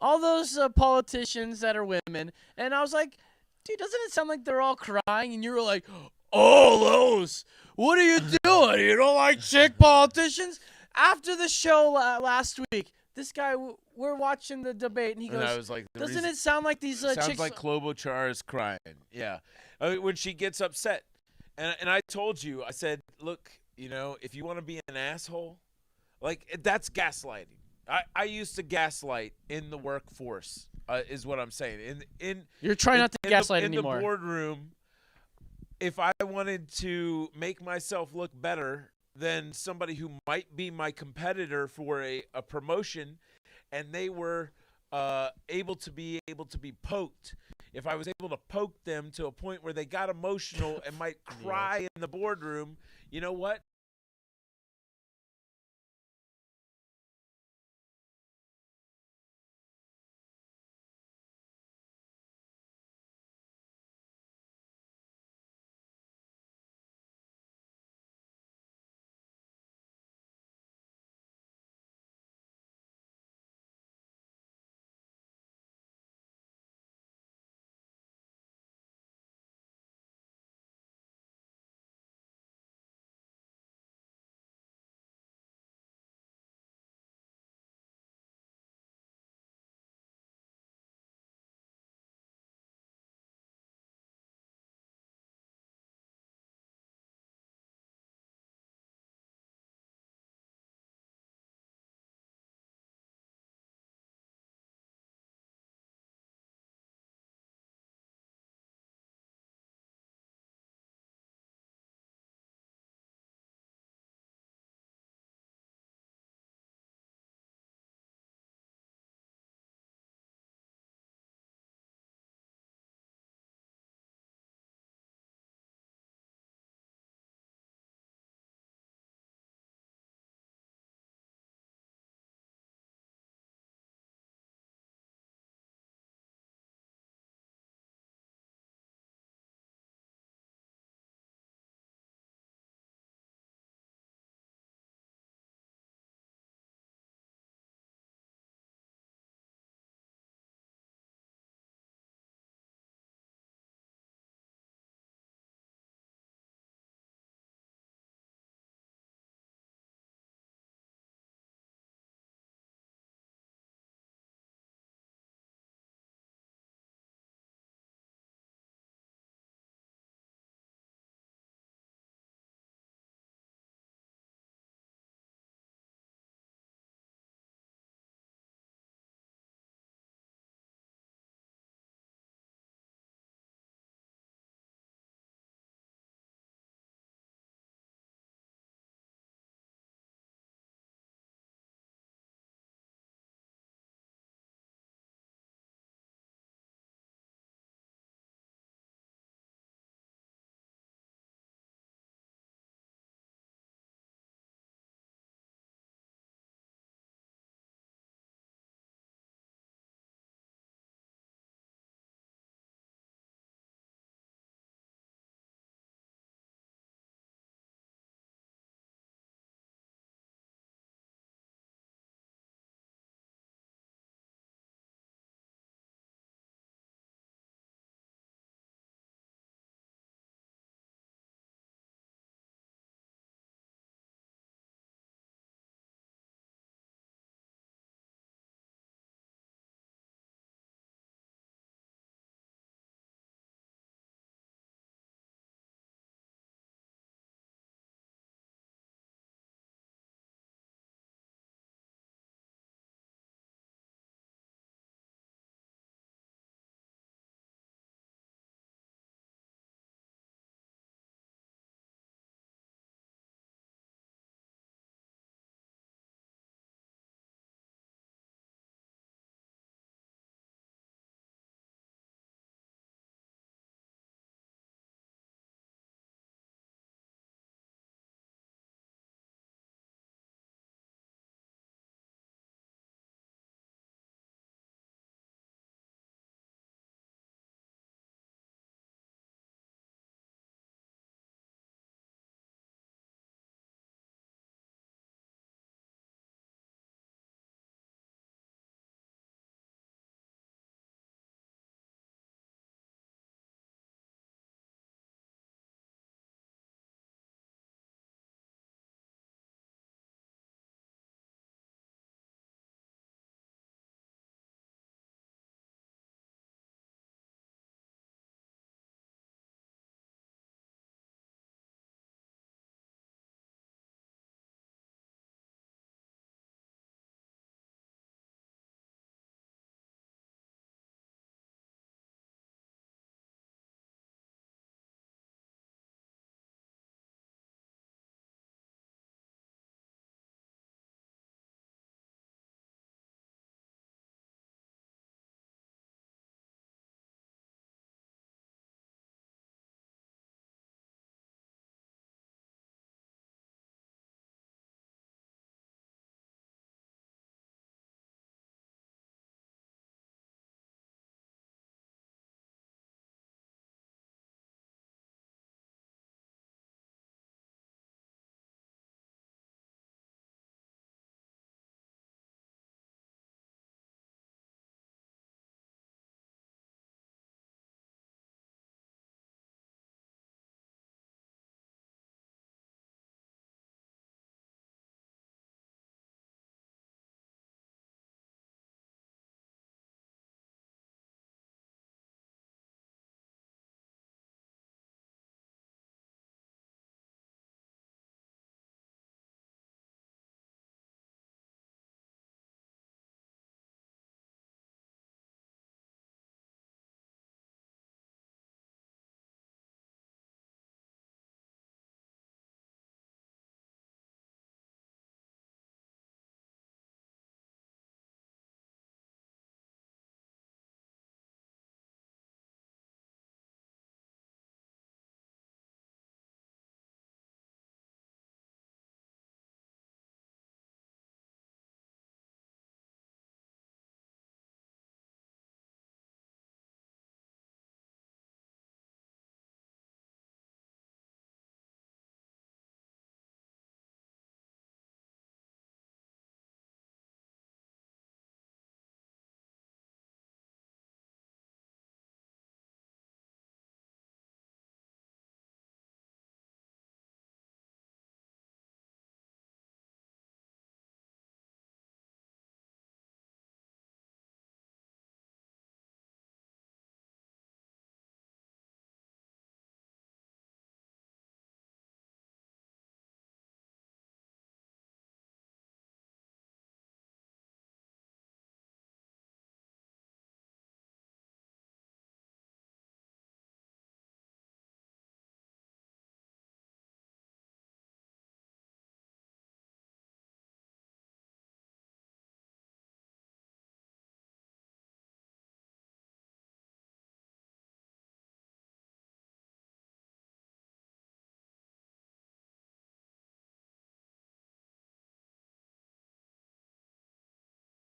those 3. politicians that are women, and I was like, dude, doesn't it sound like they're all crying? And you were like, oh, those, what are you doing? You don't like chick politicians? After the show last week, this guy, we're watching the debate, and he goes, And I was like, doesn't it sound like these sounds chicks? like Klobuchar is crying. Yeah. When she gets upset. And I told you, I said, look, if you want to be an asshole, that's gaslighting. I used to gaslight in the workforce, is what I'm saying. You're trying not to gaslight In anymore. the boardroom, if I wanted to make myself look better than somebody who might be my competitor for a promotion, and they were able to be poked, if I was able to poke them to a point where they got emotional and might cry in the boardroom, you know what?